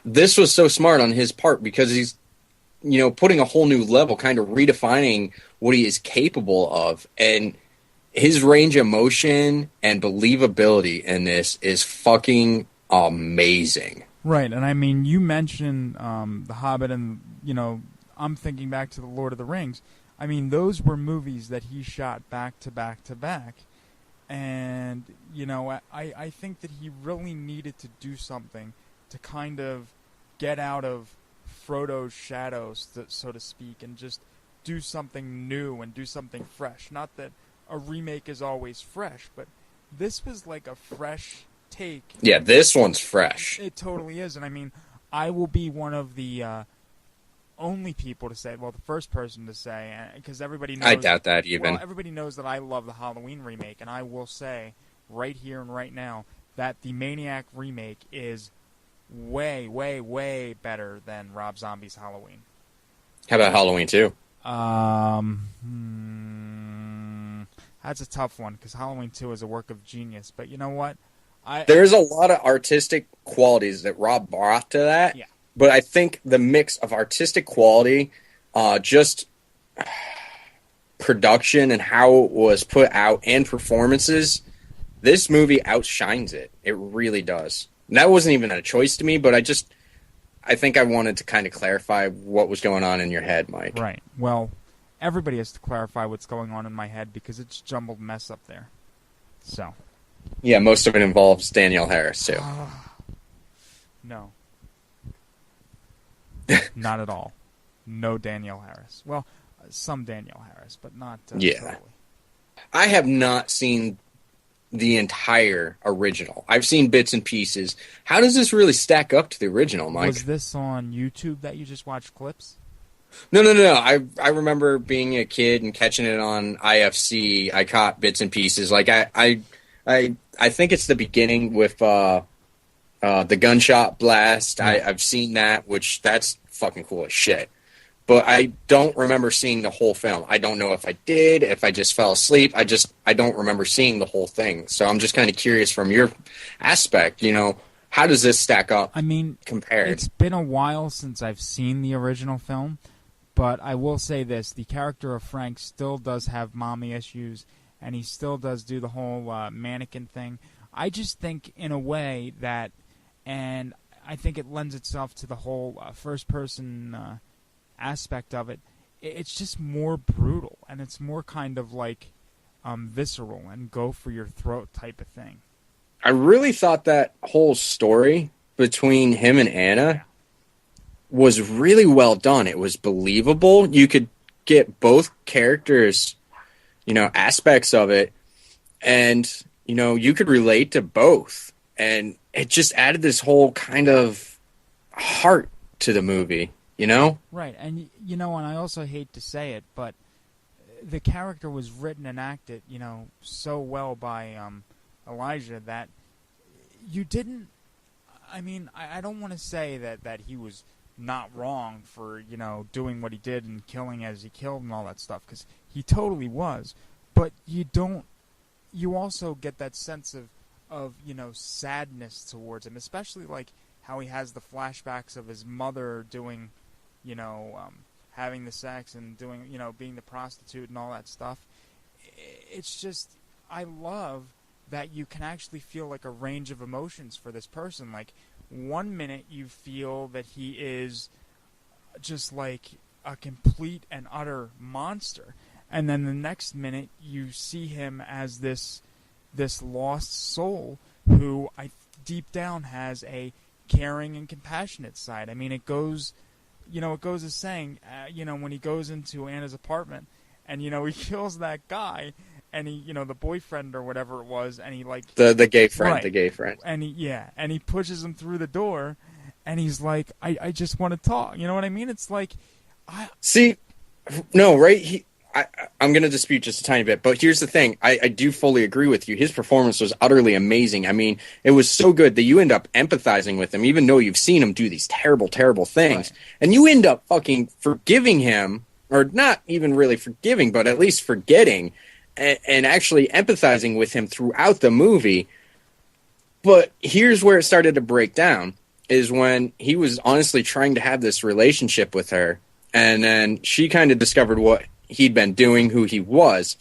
this was so smart on his part, because he's, putting a whole new level, kind of redefining what he is capable of. And his range of motion and believability in this is fucking amazing. Right, and you mentioned The Hobbit, and, I'm thinking back to The Lord of the Rings. Those were movies that he shot back to back to back. And, I think that he really needed to do something to kind of get out of Frodo's shadows, so to speak, and just do something new and do something fresh. Not that a remake is always fresh, but this was like a fresh take. Yeah, this one's fresh. It totally is. And I will be one of the only people to say, the first person to say, because everybody knows. I doubt that even. Well, everybody knows that I love the Halloween remake, and I will say right here and right now that the Maniac remake is way, way, way better than Rob Zombie's Halloween. How about Halloween 2? That's a tough one, because Halloween 2 is a work of genius. But you know what? There's a lot of artistic qualities that Rob brought to that. Yeah. But I think the mix of artistic quality, just production and how it was put out, and performances, this movie outshines it. It really does. And that wasn't even a choice to me, but I think I wanted to kind of clarify what was going on in your head, Mike. Right. Well, everybody has to clarify what's going on in my head, because it's a jumbled mess up there. So. Yeah, most of it involves Danielle Harris, too. No. Not at all. No Danielle Harris. Well, some Danielle Harris, but not yeah. totally. I have not seen the entire original. I've seen bits and pieces. How does this really stack up to the original, Mike? Was this on YouTube that you just watched clips? No. I remember being a kid and catching it on IFC. I caught bits and pieces. Like I think it's the beginning with the gunshot blast. I've seen that, which that's fucking cool as shit. But I don't remember seeing the whole film. I don't know if I did, if I just fell asleep. I don't remember seeing the whole thing. So I'm just kind of curious from your aspect, how does this stack up compared? It's been a while since I've seen the original film, but I will say this. The character of Frank still does have mommy issues, and he still does do the whole mannequin thing. I just think, in a way, that, and I think it lends itself to the whole first-person aspect of it. It's just more brutal, and it's more kind of like visceral and go for your throat type of thing. I really thought that whole story between him and Anna was really well done. It was believable. You could get both characters, aspects of it, and, you could relate to both. And it just added this whole kind of heart to the movie, Right, and, and I also hate to say it, but the character was written and acted, so well by Elijah that you didn't, I don't want to say that he was not wrong for, doing what he did and killing as he killed and all that stuff, because he totally was, but you don't you also get that sense of sadness towards him, especially like how he has the flashbacks of his mother doing, having the sex and doing, being the prostitute and all that stuff. It's just, I love that you can actually feel like a range of emotions for this person. Like, one minute you feel that he is just like a complete and utter monster, and then the next minute you see him as this lost soul who deep down has a caring and compassionate side. I mean, it goes as saying, when he goes into Anna's apartment and, he kills that guy and he, the boyfriend or whatever it was, and he like... The gay friend, right. The gay friend. And he pushes him through the door and he's like, I just want to talk. You know what I mean? It's like... See, no, right? I'm going to dispute just a tiny bit, but here's the thing. I do fully agree with you. His performance was utterly amazing. I mean, it was so good that you end up empathizing with him, even though you've seen him do these terrible, terrible things. Right. And you end up fucking forgiving him, or not even really forgiving, but at least forgetting, and actually empathizing with him throughout the movie. But here's where it started to break down, is when he was honestly trying to have this relationship with her, and then she kind of discovered what he'd been doing, who he was.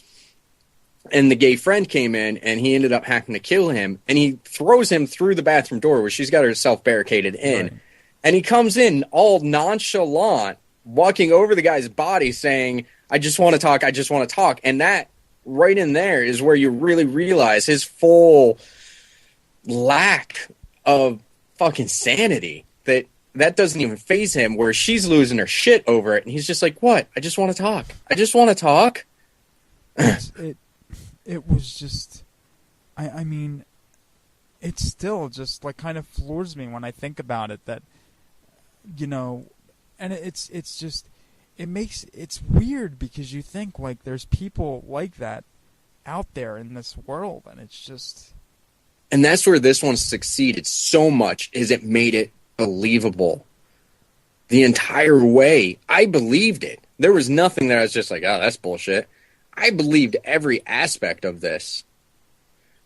And the gay friend came in, and he ended up having to kill him, and he throws him through the bathroom door where she's got herself barricaded in. Right. And he comes in all nonchalant, walking over the guy's body saying, I just want to talk, I just want to talk. And that right in there is where you really realize his full lack of fucking sanity. That doesn't even faze him, where she's losing her shit over it, and he's just like, what? I just want to talk. I just want to talk. It was just... I mean, it still just, like, kind of floors me when I think about it, that, and it's just... It's weird, because you think, like, there's people like that out there in this world, and it's just... And that's where this one succeeded so much, is it made it believable the entire way. I believed it. There was nothing that I was just like, oh, that's bullshit. I believed every aspect of this,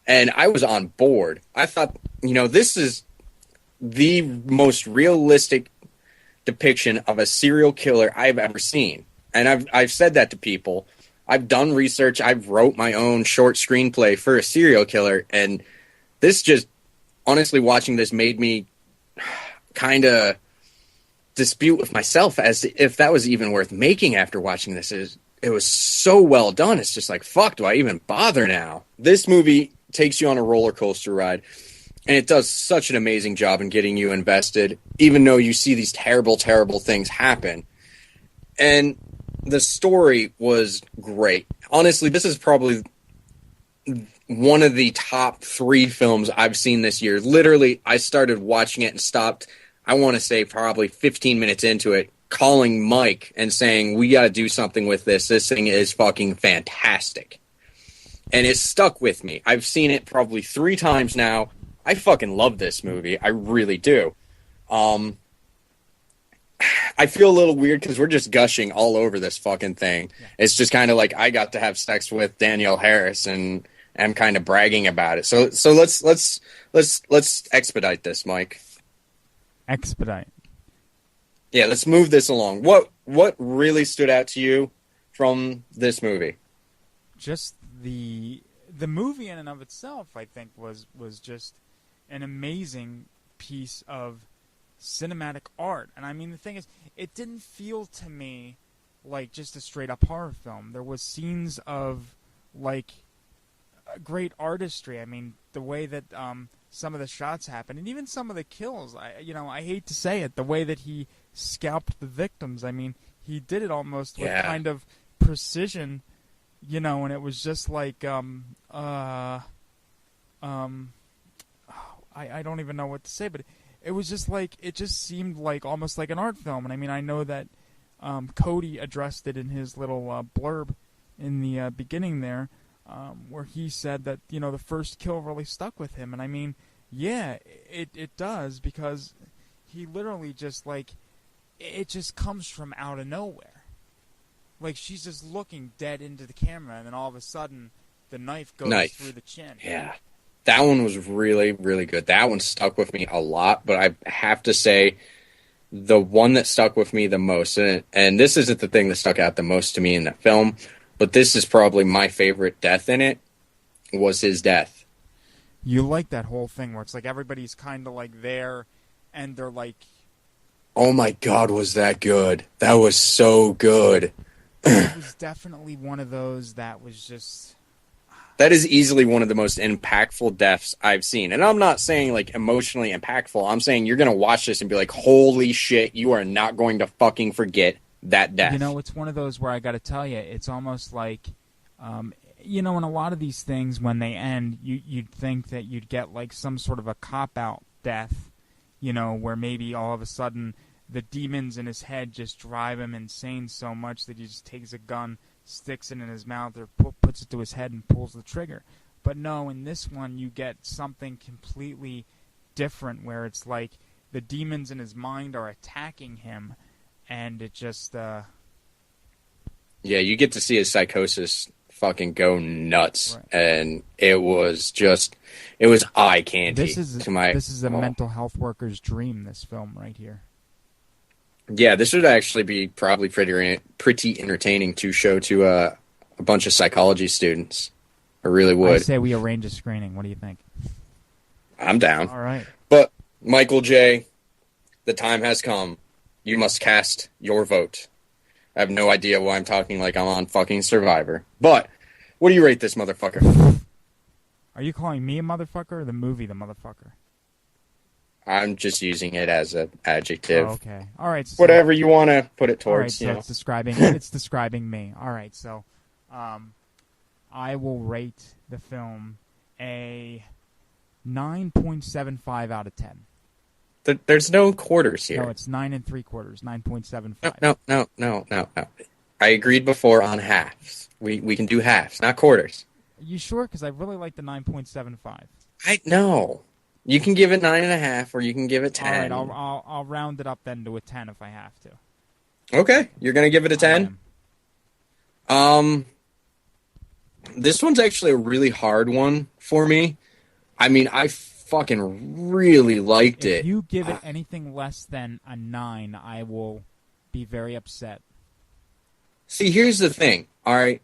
and I was on board. I thought, this is the most realistic depiction of a serial killer I've ever seen. And I've said that to people. I've done research. I've wrote my own short screenplay for a serial killer, and this just, honestly, watching this made me kind of dispute with myself as if that was even worth making after watching this. It was so well done. It's just like, fuck, do I even bother now? This movie takes you on a roller coaster ride, and it does such an amazing job in getting you invested, even though you see these terrible, terrible things happen. And the story was great. Honestly, this is probably one of the top 3 films I've seen this year. Literally, I started watching it and stopped, I want to say probably 15 minutes into it, calling Mike and saying, we got to do something with this. This thing is fucking fantastic. And it stuck with me. I've seen it probably 3 times now. I fucking love this movie. I really do. I feel a little weird because we're just gushing all over this fucking thing. Yeah. It's just kind of like I got to have sex with Danielle Harris, and I'm kind of bragging about it. So let's expedite this, Mike. Expedite. Yeah, let's move this along. What really stood out to you from this movie? Just the movie in and of itself, I think, was just an amazing piece of cinematic art. And I mean, the thing is, it didn't feel to me like just a straight up horror film. There was scenes of like great artistry. I mean, the way that some of the shots happen, and even some of the kills. I hate to say it, the way that he scalped the victims. I mean, he did it almost with kind of precision, and it was just like I don't even know what to say, but it was just like, it just seemed like almost like an art film. And I mean, I know that Cody addressed it in his little blurb in the beginning there, where he said that, the first kill really stuck with him. And I mean, yeah, it does, because he literally just like, it just comes from out of nowhere. Like, she's just looking dead into the camera, and then all of a sudden, the knife goes through the chin. Yeah. That one was really, really good. That one stuck with me a lot, but I have to say the one that stuck with me the most, and this isn't the thing that stuck out the most to me in the film, but this is probably my favorite death in it, was his death. You like that whole thing where it's like everybody's kind of like there, and they're like... Oh my God, was that good. That was so good. It was definitely one of those that was just... That is easily one of the most impactful deaths I've seen. And I'm not saying, like, emotionally impactful. I'm saying you're going to watch this and be like, holy shit, you are not going to fucking forget that death. You know, it's one of those where I got to tell you, it's almost like... you know, in a lot of these things, when they end, you'd think that you'd get like some sort of a cop-out death, you know, where maybe all of a sudden the demons in his head just drive him insane so much that he just takes a gun, sticks it in his mouth, or puts it to his head and pulls the trigger. But no, in this one you get something completely different, where it's like the demons in his mind are attacking him, and it just... Yeah, you get to see his psychosis fucking go nuts, right. And it was eye candy. This is a mental health worker's dream, this film right here. Yeah, this would actually be probably pretty entertaining to show to a bunch of psychology students. I really would. I say we arrange a screening. What do you think? I'm down. All right. But, Michael J., the time has come. You must cast your vote. I have no idea why I'm talking like I'm on fucking Survivor. But, what do you rate this motherfucker? Are you calling me a motherfucker or the movie the motherfucker? I'm just using it as an adjective. Oh, okay. All right. So, whatever you want to put it towards. All right, so it's describing me. All right, so I will rate the film a 9.75 out of 10. There's no quarters here. No, it's 9 3/4, 9.75. No. I agreed before on halves. We can do halves, not quarters. Are you sure? Because I really like the 9.75. I know. You can give it 9.5, or you can give it 10. All right, I'll round it up then to a 10 if I have to. Okay, you're gonna give it a 10. This one's actually a really hard one for me. I mean, I fucking really liked it. If you give it anything less than a 9, I will be very upset. See, here's the thing, all right?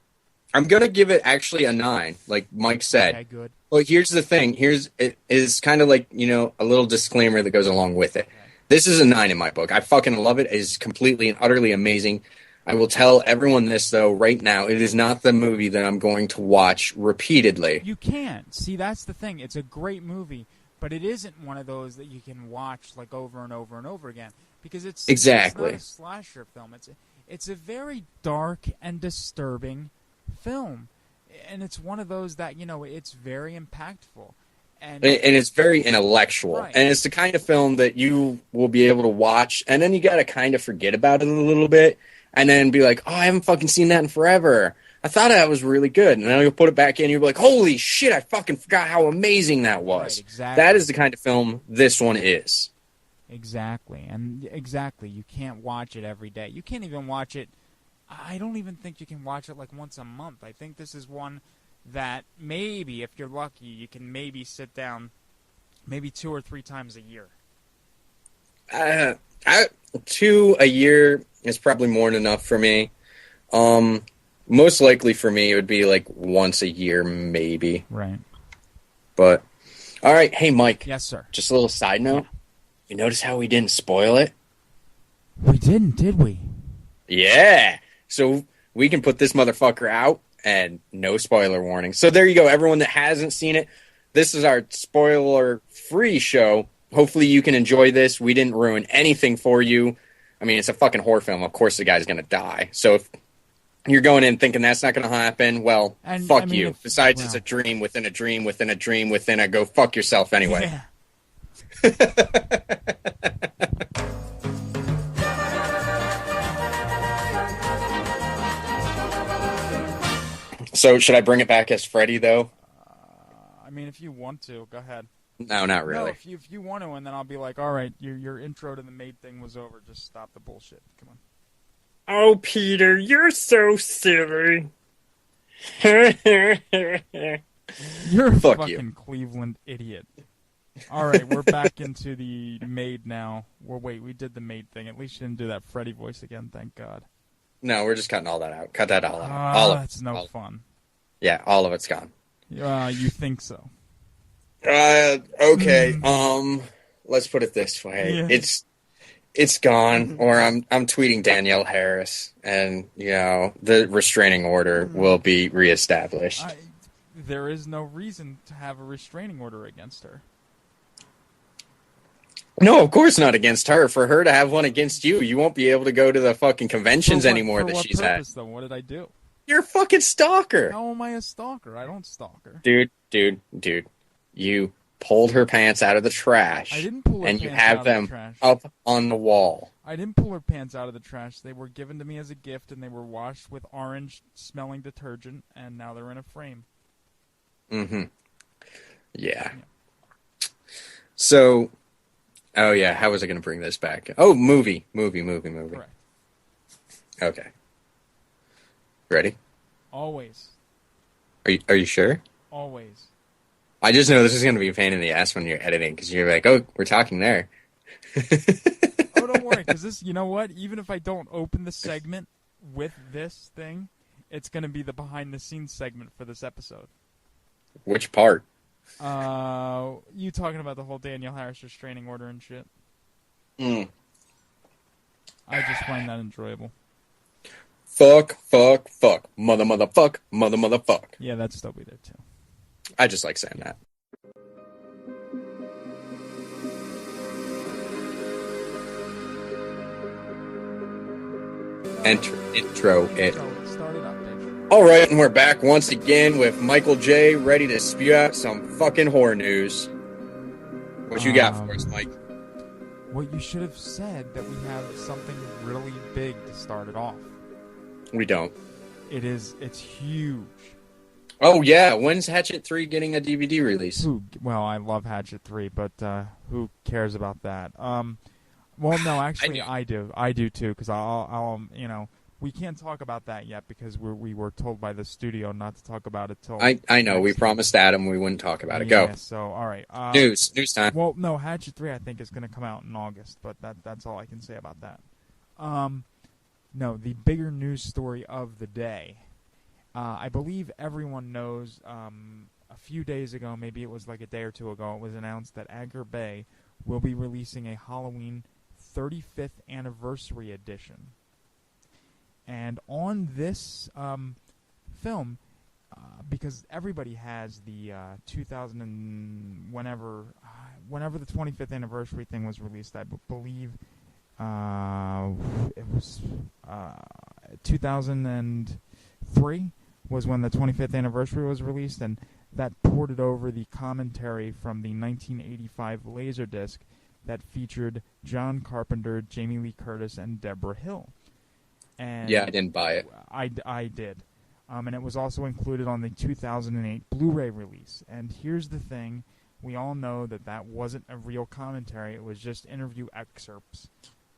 I'm going to give it actually a 9, like Mike said. Okay, good. Well, here's the thing. It is kind of like, you know, a little disclaimer that goes along with it. Okay. This is a 9 in my book. I fucking love it. It is completely and utterly amazing. I will tell everyone this, though, right now. It is not the movie that I'm going to watch repeatedly. You can't. See, that's the thing. It's a great movie, but it isn't one of those that you can watch like over and over and over again, because it's not a slasher film. It's a very dark and disturbing film, and it's one of those that, you know, it's very impactful. And it's very intellectual. Right. And it's the kind of film that you will be able to watch, and then you got to kind of forget about it a little bit, and then be like, oh, I haven't fucking seen that in forever. I thought that was really good. And then you'll put it back in, and you'll be like, holy shit, I fucking forgot how amazing that was. Right, exactly. That is the kind of film this one is. Exactly. And exactly, you can't watch it every day. You can't even watch it. I don't even think you can watch it like once a month. I think this is one that maybe, if you're lucky, you can maybe sit down maybe 2 or 3 times a year. 2 a year is probably more than enough for me. Most likely for me, it would be like once a year, maybe. Right. But, all right. Hey, Mike. Yes, sir. Just a little side note. Yeah. You notice how we didn't spoil it? We didn't, did we? Yeah. So we can put this motherfucker out and no spoiler warning. So there you go. Everyone that hasn't seen it, this is our spoiler-free show. Hopefully you can enjoy this. We didn't ruin anything for you. I mean, it's a fucking horror film. Of course the guy's going to die. So if you're going in thinking that's not going to happen, well, fuck you. Besides, it's a dream within a dream within a dream within a go fuck yourself anyway. Yeah. So should I bring it back as Freddy, though? I mean, if you want to, go ahead. No, not really. No, if you want to, and then I'll be like, all right, your intro to the maid thing was over. Just stop the bullshit. Come on. Oh, Peter, you're so silly. You're a Fuck fucking you. Cleveland idiot. All right, we're back into the maid now. Wait, we did the maid thing. At least you didn't do that Freddy voice again, thank God. No, we're just cutting all that out. Cut that all out. All of That's no fun. Yeah, all of it's gone. You think so? Okay. Let's put it this way. Yeah. It's gone, or I'm tweeting Danielle Harris, and the restraining order will be reestablished. There is no reason to have a restraining order against her. No, of course not against her. For her to have one against you, you won't be able to go to the fucking conventions anymore that she's at. Though? What did I do? You're a fucking stalker. How am I a stalker? I don't stalk her. Dude. You pulled her pants out of the trash. I didn't pull her and pants you have out them of the trash. up on the wall. I didn't pull her pants out of the trash. They were given to me as a gift, and they were washed with orange-smelling detergent, and now they're in a frame. Mm-hmm. Yeah. So, oh yeah, how was I going to bring this back? Oh, movie. Correct. Okay. Ready? Always. Are you sure? Always. I just know this is going to be a pain in the ass when you're editing, because you're like, oh, we're talking there. Oh, don't worry, because this, you know what? Even if I don't open the segment with this thing, it's going to be the behind-the-scenes segment for this episode. Which part? You talking about the whole Danielle Harris restraining order and shit. I just find that enjoyable. Fuck. Motherfuck. Yeah, that'd still be there, too. I just like saying that. Intro it. Start it up, Dave. All right, and we're back once again with Michael J. ready to spew out some fucking horror news. What you got for us, Mike? Well, you should have said that we have something really big to start it off. We don't. It's huge. Oh, yeah. When's Hatchet 3 getting a DVD release? Well, I love Hatchet 3, but who cares about that? Well, no, actually, I do. I do, too, because I'll we can't talk about that yet because we were told by the studio not to talk about it till... I know. We promised Adam we wouldn't talk about it. Go. Yeah, so, all right. News time. Well, no, Hatchet 3, I think, is going to come out in August, but that's all I can say about that. No, the bigger news story of the day... I believe everyone knows a few days ago, maybe it was like a day or two ago, it was announced that Anchor Bay will be releasing a Halloween 35th anniversary edition. And on this film, because everybody has the 2000 and whenever the 25th anniversary thing was released, I believe it was 2003 was when the 25th anniversary was released, and that ported over the commentary from the 1985 Laserdisc that featured John Carpenter, Jamie Lee Curtis, and Deborah Hill. And yeah, I didn't buy it. I did. And it was also included on the 2008 Blu-ray release. And here's the thing. We all know that wasn't a real commentary. It was just interview excerpts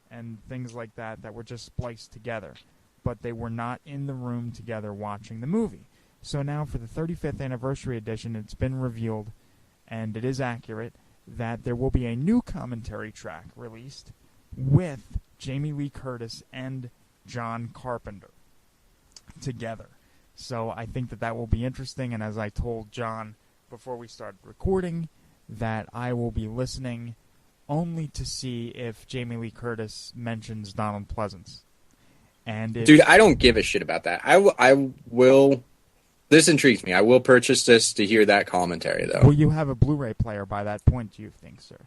and things like that were just spliced together. But they were not in the room together watching the movie. So now for the 35th anniversary edition, it's been revealed, and it is accurate, that there will be a new commentary track released with Jamie Lee Curtis and John Carpenter together. So I think that will be interesting, and as I told John before we started recording, that I will be listening only to see if Jamie Lee Curtis mentions Donald Pleasance. And dude, I don't give a shit about that. I will. This intrigues me. I will purchase this to hear that commentary, though. Will you have a Blu-ray player by that point, do you think, sir?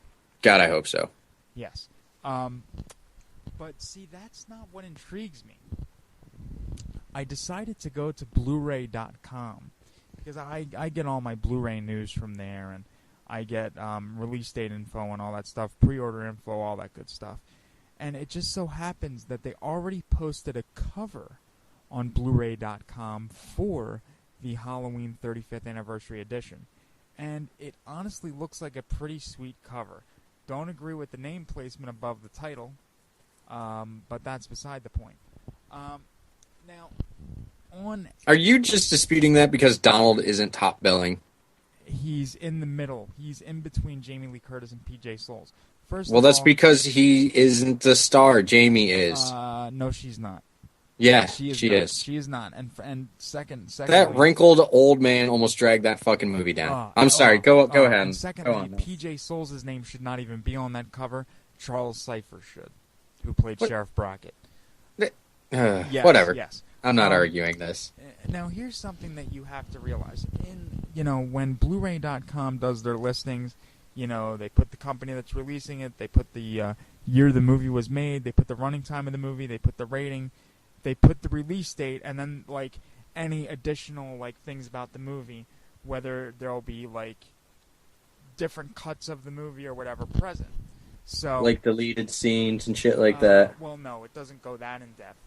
God, I hope so. Yes. But see, that's not what intrigues me. I decided to go to Blu-ray.com because I get all my Blu-ray news from there, and I get release date info and all that stuff, pre-order info, all that good stuff. And it just so happens that they already posted a cover on Blu-ray.com for the Halloween 35th Anniversary Edition. And it honestly looks like a pretty sweet cover. Don't agree with the name placement above the title, but that's beside the point. Now, on. Are you just disputing that because Donald isn't top billing? He's in the middle. He's in between Jamie Lee Curtis and PJ Souls. Well, that's because he isn't the star. Jamie is. No, she's not. Yeah, she is. She is not. And second, that wrinkled old man almost dragged that fucking movie down. I'm sorry. Go ahead. And secondly, PJ Souls' name should not even be on that cover. Charles Cypher should, who played Sheriff Brockett. Yes, whatever. Yes. I'm not arguing this. Now, here's something that you have to realize. When Blu-ray.com does their listings, they put the company that's releasing it, they put the year the movie was made, they put the running time of the movie, they put the rating, they put the release date, and then, any additional, things about the movie, whether there'll be, different cuts of the movie or whatever present. So, deleted scenes and shit like that? Well, no, it doesn't go that in-depth.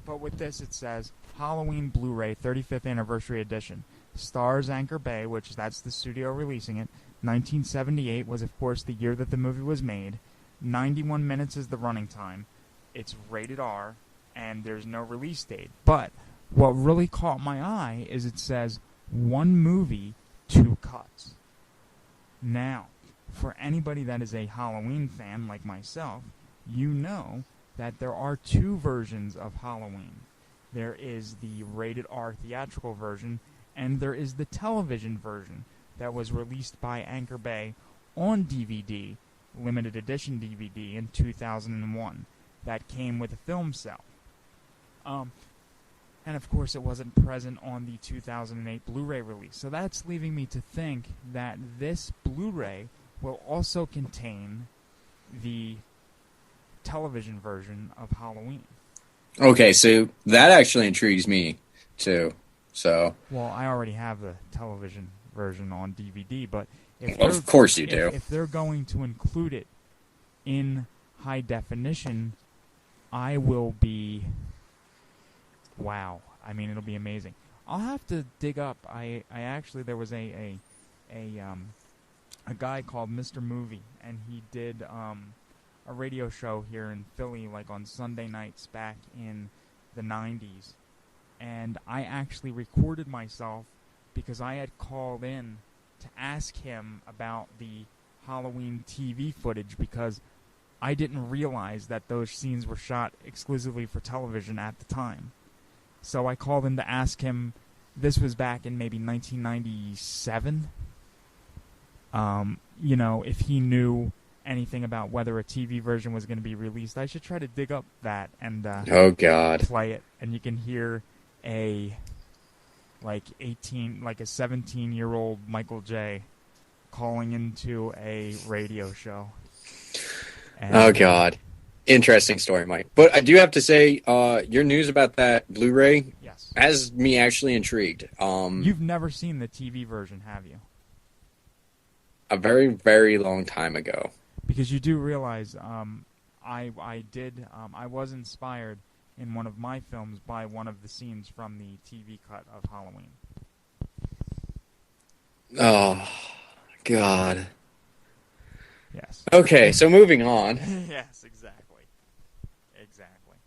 But with this, it says, Halloween Blu-ray 35th Anniversary Edition. Stars Anchor Bay, which that's the studio releasing it. 1978 was, of course, the year that the movie was made. 91 minutes is the running time. It's rated R, and there's no release date. But what really caught my eye is it says, one movie, 2 cuts. Now, for anybody that is a Halloween fan like myself, you know that there are 2 versions of Halloween. There is the rated R theatrical version, and there is the television version that was released by Anchor Bay on DVD, limited edition DVD, in 2001. That came with a film cell. And of course it wasn't present on the 2008 Blu-ray release. So that's leaving me to think that this Blu-ray will also contain the television version of Halloween. Okay, so that actually intrigues me too. So, well, I already have the television version on DVD, but of course you do. If they're going to include it in high definition, I will be wow. I mean, it'll be amazing. I'll have to dig up. I actually there was a guy called Mr. Movie, and he did a radio show here in Philly, on Sunday nights back in the 90s. And I actually recorded myself because I had called in to ask him about the Halloween TV footage because I didn't realize that those scenes were shot exclusively for television at the time. So I called in to ask him, this was back in maybe 1997, if he knew anything about whether a TV version was going to be released. I should try to dig up that and oh God, play it, and you can hear a 17-year-old Michael J. calling into a radio show. And, oh God, interesting story, Mike. But I do have to say, your news about that Blu-ray has me actually intrigued. You've never seen the TV version, have you? A very, very long time ago. Because you do realize, I was inspired in one of my films by one of the scenes from the TV cut of Halloween. Oh, God. Yes. Okay, so moving on. Yes, exactly. Exactly.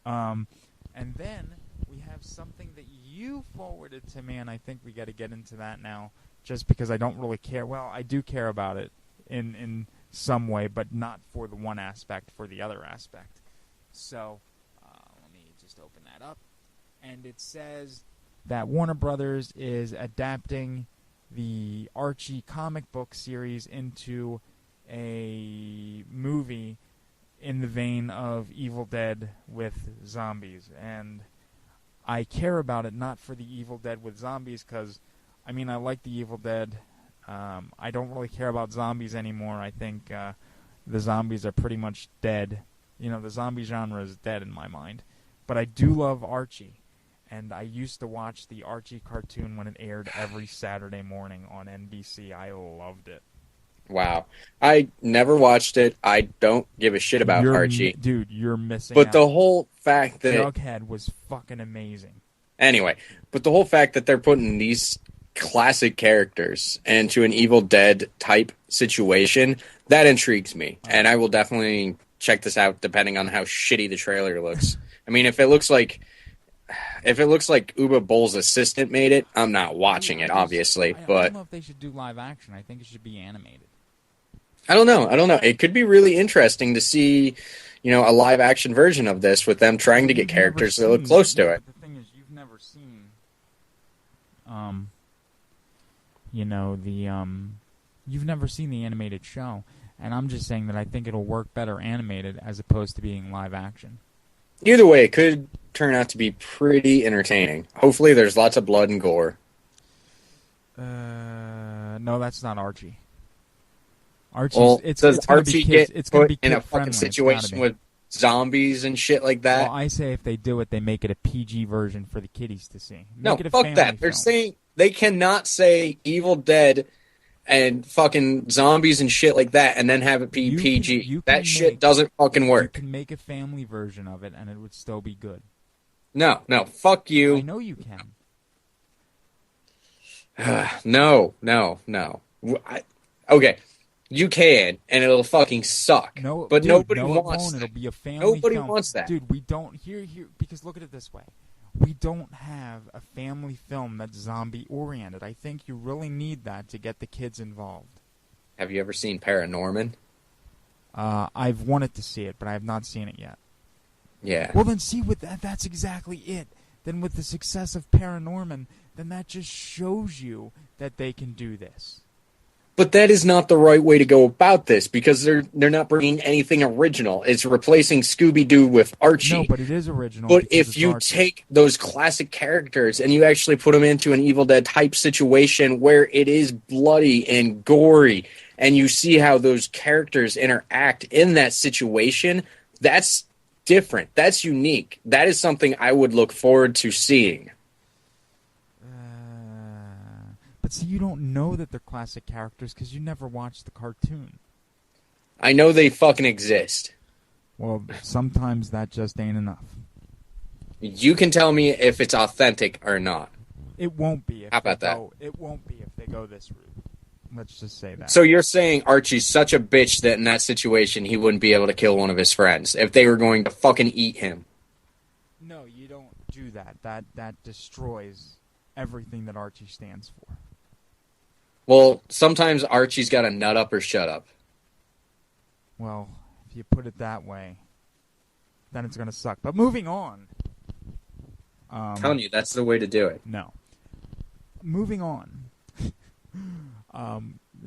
And then we have something that you forwarded to me, and I think we got to get into that now, just because I don't really care. Well, I do care about it in some way, but not for the one aspect, for the other aspect. So, let me just open that up. And it says that Warner Brothers is adapting the Archie comic book series into a movie in the vein of Evil Dead with zombies. And I care about it not for the Evil Dead with zombies, because, I mean, I like the Evil Dead. I don't really care about zombies anymore. I think the zombies are pretty much dead. The zombie genre is dead in my mind. But I do love Archie. And I used to watch the Archie cartoon when it aired every Saturday morning on NBC. I loved it. Wow. I never watched it. I don't give a shit about Archie. Dude, you're missing out. But the whole fact that... Jughead was fucking amazing. Anyway, but the whole fact that they're putting these classic characters into an Evil Dead type situation, that intrigues me. And I will definitely check this out depending on how shitty the trailer looks. I mean, if it looks like if it looks like Uwe Boll's assistant made it, I'm not watching it, obviously. I But don't know if they should do live action. I think it should be animated. I don't know. It could be really interesting to see, a live action version of this with them trying to get characters that look close to it. The thing is, you've never seen, you've never seen the animated show, and I'm just saying that I think it'll work better animated as opposed to being live action. Either way, it could turn out to be pretty entertaining. Hopefully, there's lots of blood and gore. No, that's not Archie. Archie's, Well, it's does gonna Archie be kids, get it's gonna put be in a kid-friendly. fucking It's situation gotta be. with zombies and shit like that? Well, I say if they do it, they make it a PG version for the kiddies to see. No, Make it a fuck family that. They're film. saying they cannot say Evil Dead and fucking zombies and shit like that and then have it be You PG. can That shit make- doesn't fucking You work. can make a family version of it, and it would still be good. No, fuck I you. know you can. No. Okay, you can, and it'll fucking suck. No, but dude, nobody no, it wants won't. that. It'll be a family Nobody film. wants that. Dude, we don't here because look at it this way. We don't have a family film that's zombie oriented. I think you really need that to get the kids involved. Have you ever seen Paranorman? I've wanted to see it, but I have not seen it yet. Yeah. Well, then see with that's exactly it. Then with the success of Paranorman, then that just shows you that they can do this. But that is not the right way to go about this because they're not bringing anything original. It's replacing Scooby-Doo with Archie. No, but it is original. But because if it's you Archie. take those classic characters and you actually put them into an Evil Dead type situation where it is bloody and gory, and you see how those characters interact in that situation, that's different. That's unique. That is something I would look forward to seeing. But see, you don't know that they're classic characters because you never watched the cartoon. I know they fucking exist. Well, sometimes that just ain't enough. You can tell me if it's authentic or not. It won't be. If How about they that? go, it won't be if they go this route. Let's just say that. So you're saying Archie's such a bitch that in that situation he wouldn't be able to kill one of his friends if they were going to fucking eat him? No, you don't do that. That destroys everything that Archie stands for. Well, sometimes Archie's got a nut up or shut up. Well, if you put it that way, then it's going to suck. But moving on. I'm telling you, that's the way to do it. No. Moving on.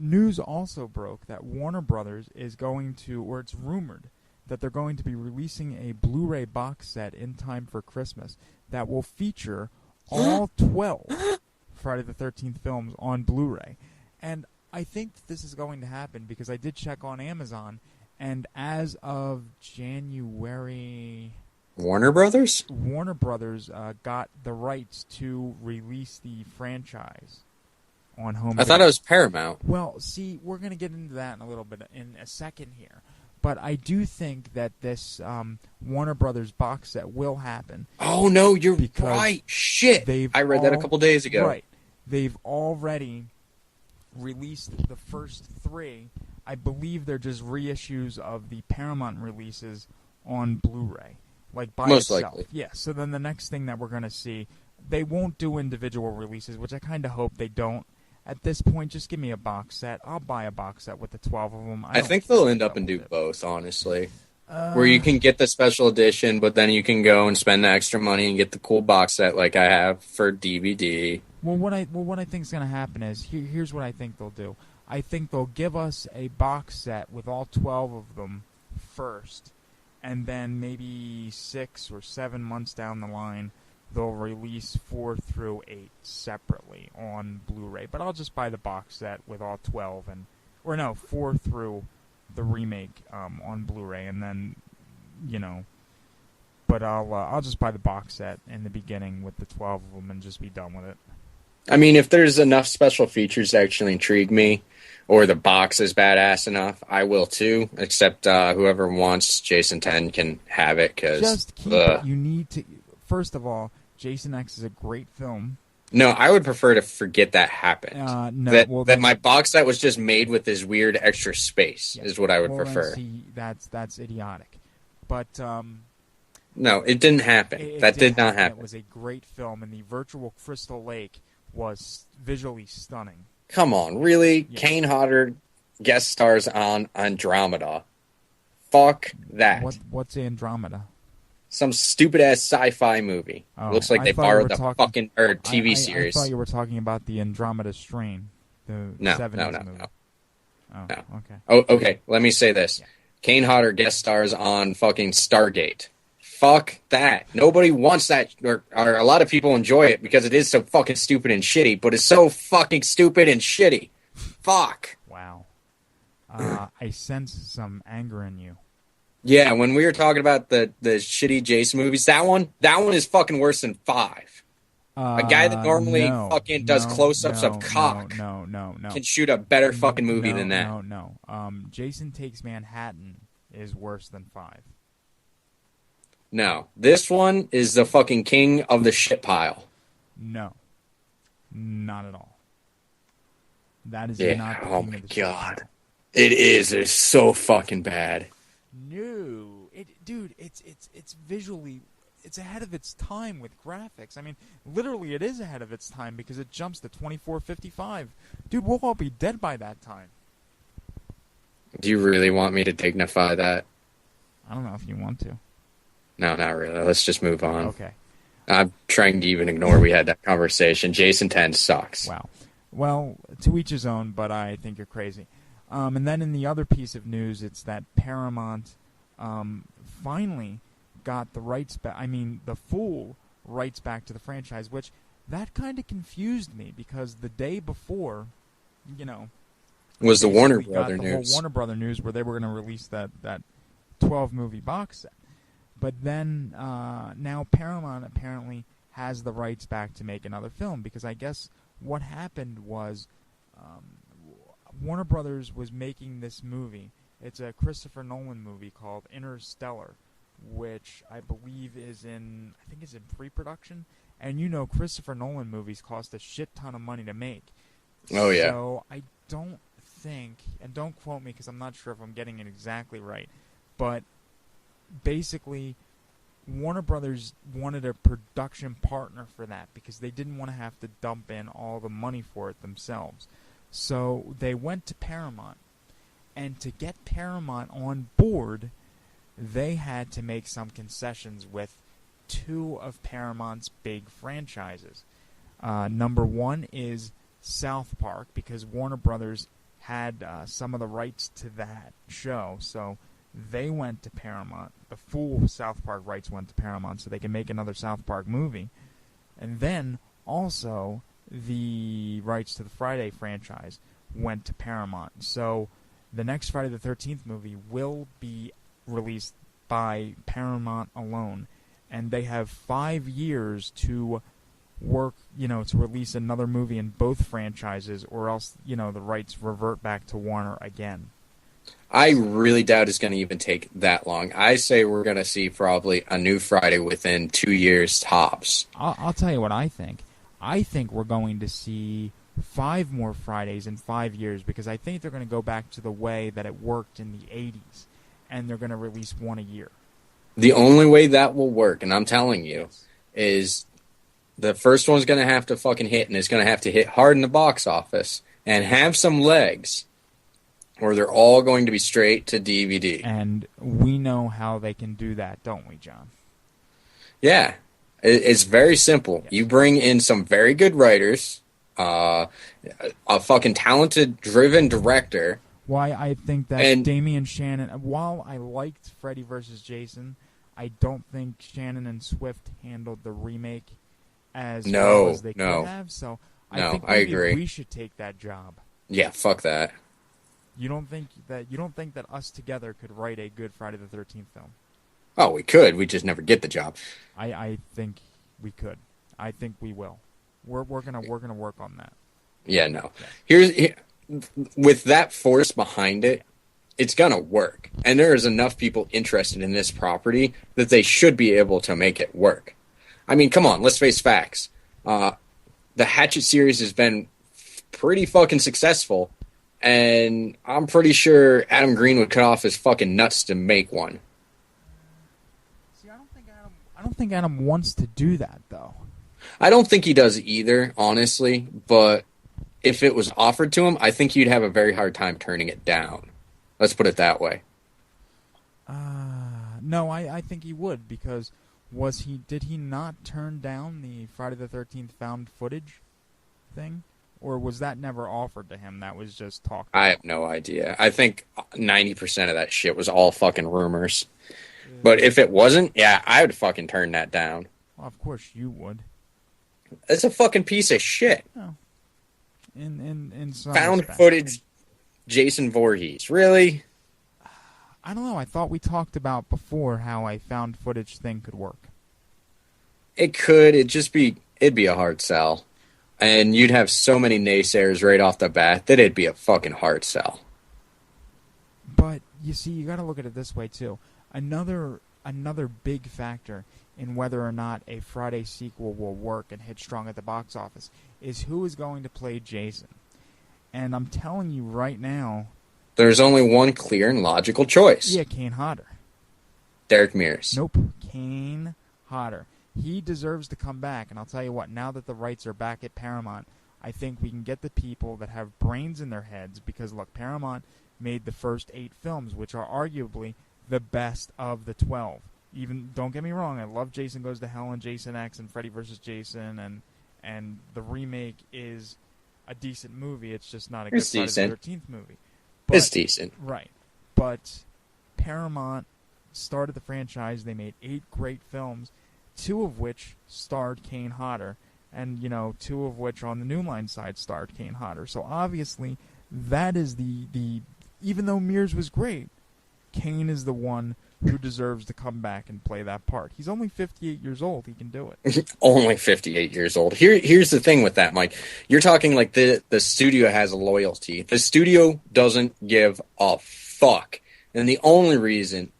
News also broke that Warner Brothers is going to, or it's rumored, that they're going to be releasing a Blu-ray box set in time for Christmas that will feature all 12 Friday the 13th films on Blu-ray. And I think this is going to happen because I did check on Amazon, and as of January... Warner Brothers? Warner Brothers got the rights to release the franchise on home. I thought it was Paramount. Well, see, we're going to get into that in a little bit in a second here. But I do think that this Warner Brothers box set will happen. Oh, no, you're because right. Shit. I read that a couple days ago. Right. They've already released the first 3. I believe they're just reissues of the Paramount releases on Blu-ray. Like by Most itself. likely. Yeah, so then the next thing that we're going to see, they won't do individual releases, which I kind of hope they don't. At this point, just give me a box set. I'll buy a box set with the 12 of them. I think they'll end up and do both, honestly. Where you can get the special edition, but then you can go and spend the extra money and get the cool box set like I have for DVD. Well, what I think is going to happen is, here's what I think they'll do. I think they'll give us a box set with all 12 of them first, and then maybe 6 or 7 months down the line, they'll release 4 through 8 separately on Blu-ray. But I'll just buy the box set with all 12, 4 through the remake on Blu-ray, and then, But I'll just buy the box set in the beginning with the 12 of them and just be done with it. I mean, if there's enough special features to actually intrigue me, or the box is badass enough, I will too. Except whoever wants Jason 10 can have it. Just keep it. You need to. First of all, Jason X is a great film. No, I would prefer to forget that happened. No, that my box set was just made with this weird extra space is what I would prefer. See, that's idiotic. But No, it didn't happen. That did not happen. It was a great film, and the virtual Crystal Lake was visually stunning. Come on, really? Yeah. Kane Hodder guest stars on Andromeda. Fuck that. What's Andromeda? Some stupid-ass sci-fi movie. Oh, Looks like they borrowed the fucking TV series. I thought you were talking about the Andromeda Strain, the 70s movie. Oh, no. Okay. Oh, okay. Let me say this. Yeah. Kane Hodder guest stars on fucking Stargate. Fuck that. Nobody wants that, or a lot of people enjoy it because it is so fucking stupid and shitty, but it's so fucking stupid and shitty. Fuck. Wow. I sense some anger in you. Yeah, when we were talking about the shitty Jason movies, that one is fucking worse than 5. A guy that normally fucking does close-ups of cock can shoot a better fucking movie than that. No. Jason Takes Manhattan is worse than 5. No. This one is the fucking king of the shit pile. No. Not at all. That is not the king of the shit pile. It is. It's so fucking bad. No. It's visually... It's ahead of its time with graphics. I mean, literally it is ahead of its time because it jumps to 2455. Dude, we'll all be dead by that time. Do you really want me to dignify that? I don't know if you want to. No, not really. Let's just move on. Okay. I'm trying to even ignore we had that conversation. Jason 10 sucks. Wow. Well, to each his own, but I think you're crazy. And then in the other piece of news, it's that Paramount finally got the rights back. I mean, the full rights back to the franchise, which that kind of confused me because the day before, was the Warner Brother news. Whole Warner Brother news where they were going to release that 12-movie box set. But then now Paramount apparently has the rights back to make another film because I guess what happened was Warner Brothers was making this movie. It's a Christopher Nolan movie called Interstellar, which I believe is in pre-production. And Christopher Nolan movies cost a shit ton of money to make. Oh, yeah. So I don't think, and don't quote me because I'm not sure if I'm getting it exactly right, but basically Warner Brothers wanted a production partner for that because they didn't want to have to dump in all the money for it themselves. So they went to Paramount, and to get Paramount on board, they had to make some concessions with 2 of Paramount's big franchises. Number 1 is South Park, because Warner Brothers had some of the rights to that show, so they went to Paramount. The full South Park rights went to Paramount so they can make another South Park movie. And then also the rights to the Friday franchise went to Paramount. So the next Friday the 13th movie will be released by Paramount alone. And they have 5 years to work, to release another movie in both franchises, or else, the rights revert back to Warner again. I really doubt it's going to even take that long. I say we're going to see probably a new Friday within 2 years tops. I'll tell you what I think. I think we're going to see 5 more Fridays in 5 years, because I think they're going to go back to the way that it worked in the 80s, and they're going to release 1 a year. The only way that will work, and I'm telling you, is the first one's going to have to fucking hit, and it's going to have to hit hard in the box office and have some legs, or they're all going to be straight to DVD. And we know how they can do that, don't we, John? Yeah. It's very simple. Yes. You bring in some very good writers, a fucking talented, driven director. Why I think that Damian Shannon, while I liked Freddy vs. Jason, I don't think Shannon and Swift handled the remake as well as they could have. So I think maybe agree. We should take that job. Yeah, fuck that. You don't think that us together could write a good Friday the 13th film? Oh, we could. We just never get the job. I think we could. I think we will. We're gonna work on that. Yeah, no. Here, with that force behind it, it's gonna work. And there is enough people interested in this property that they should be able to make it work. I mean, come on, let's face facts. The Hatchet series has been pretty fucking successful, and I'm pretty sure Adam Green would cut off his fucking nuts to make one. See, I don't think Adam I don't think Adam wants to do that, though. I don't think he does either, honestly, but if it was offered to him, I think he'd have a very hard time turning it down. Let's put it that way. No, I think he would, because did he not turn down the Friday the 13th found footage thing? Or was that never offered to him? That was just talked about? I have no idea. I think 90% of that shit was all fucking rumors. But if it wasn't, yeah, I would fucking turn that down. Well, of course you would. It's a fucking piece of shit. Oh. In some found respect. footage Jason Voorhees. Really? I don't know. I thought we talked about before how a found footage thing could work. It could. It'd be a hard sell. And you'd have so many naysayers right off the bat that it'd be a fucking hard sell. But, you see, you gotta look at it this way, too. Another big factor in whether or not a Friday sequel will work and hit strong at the box office is who is going to play Jason. And I'm telling you right now... There's only one clear and logical choice. Yeah, Kane Hodder. Derek Mears. Nope, Kane Hodder. He deserves to come back, and I'll tell you what, now that the rights are back at Paramount, I think we can get the people that have brains in their heads, because, look, Paramount made the first 8 films, which are arguably the best of the 12. Even, don't get me wrong, I love Jason Goes to Hell and Jason X and Freddy vs. Jason, and the remake is a decent movie. It's just not a good Friday the 13th movie. But, it's decent. Right. But Paramount started the franchise. They made 8 great films, 2 of which starred Kane Hodder, and, 2 of which on the New Line side starred Kane Hodder. So obviously, that is the even though Mears was great, Kane is the one who deserves to come back and play that part. He's only 58 years old. He can do it. Only 58 years old. Here's the thing with that, Mike. You're talking like the studio has a loyalty. The studio doesn't give a fuck. And the only reason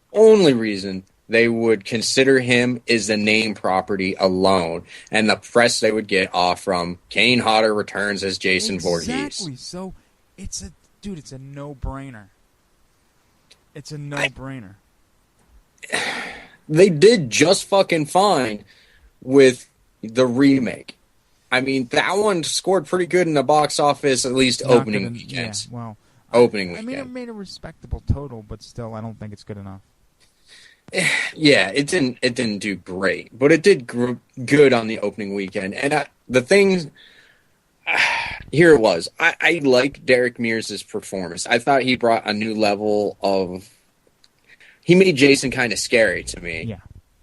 they would consider him is the name property alone and the press they would get off from Kane Hodder returns as Jason Voorhees. Exactly. So it's a no-brainer. It's a no-brainer. They did just fucking fine with the remake. I mean, that one scored pretty good in the box office, at least opening weekends. Yeah, well, opening weekend. I mean, it made a respectable total, but still, I don't think it's good enough. Yeah, it didn't do great, but it did good on the opening weekend. And the thing, here it was. I liked Derek Mears' performance. I thought he brought a new level of. He made Jason kind of scary to me. Yeah.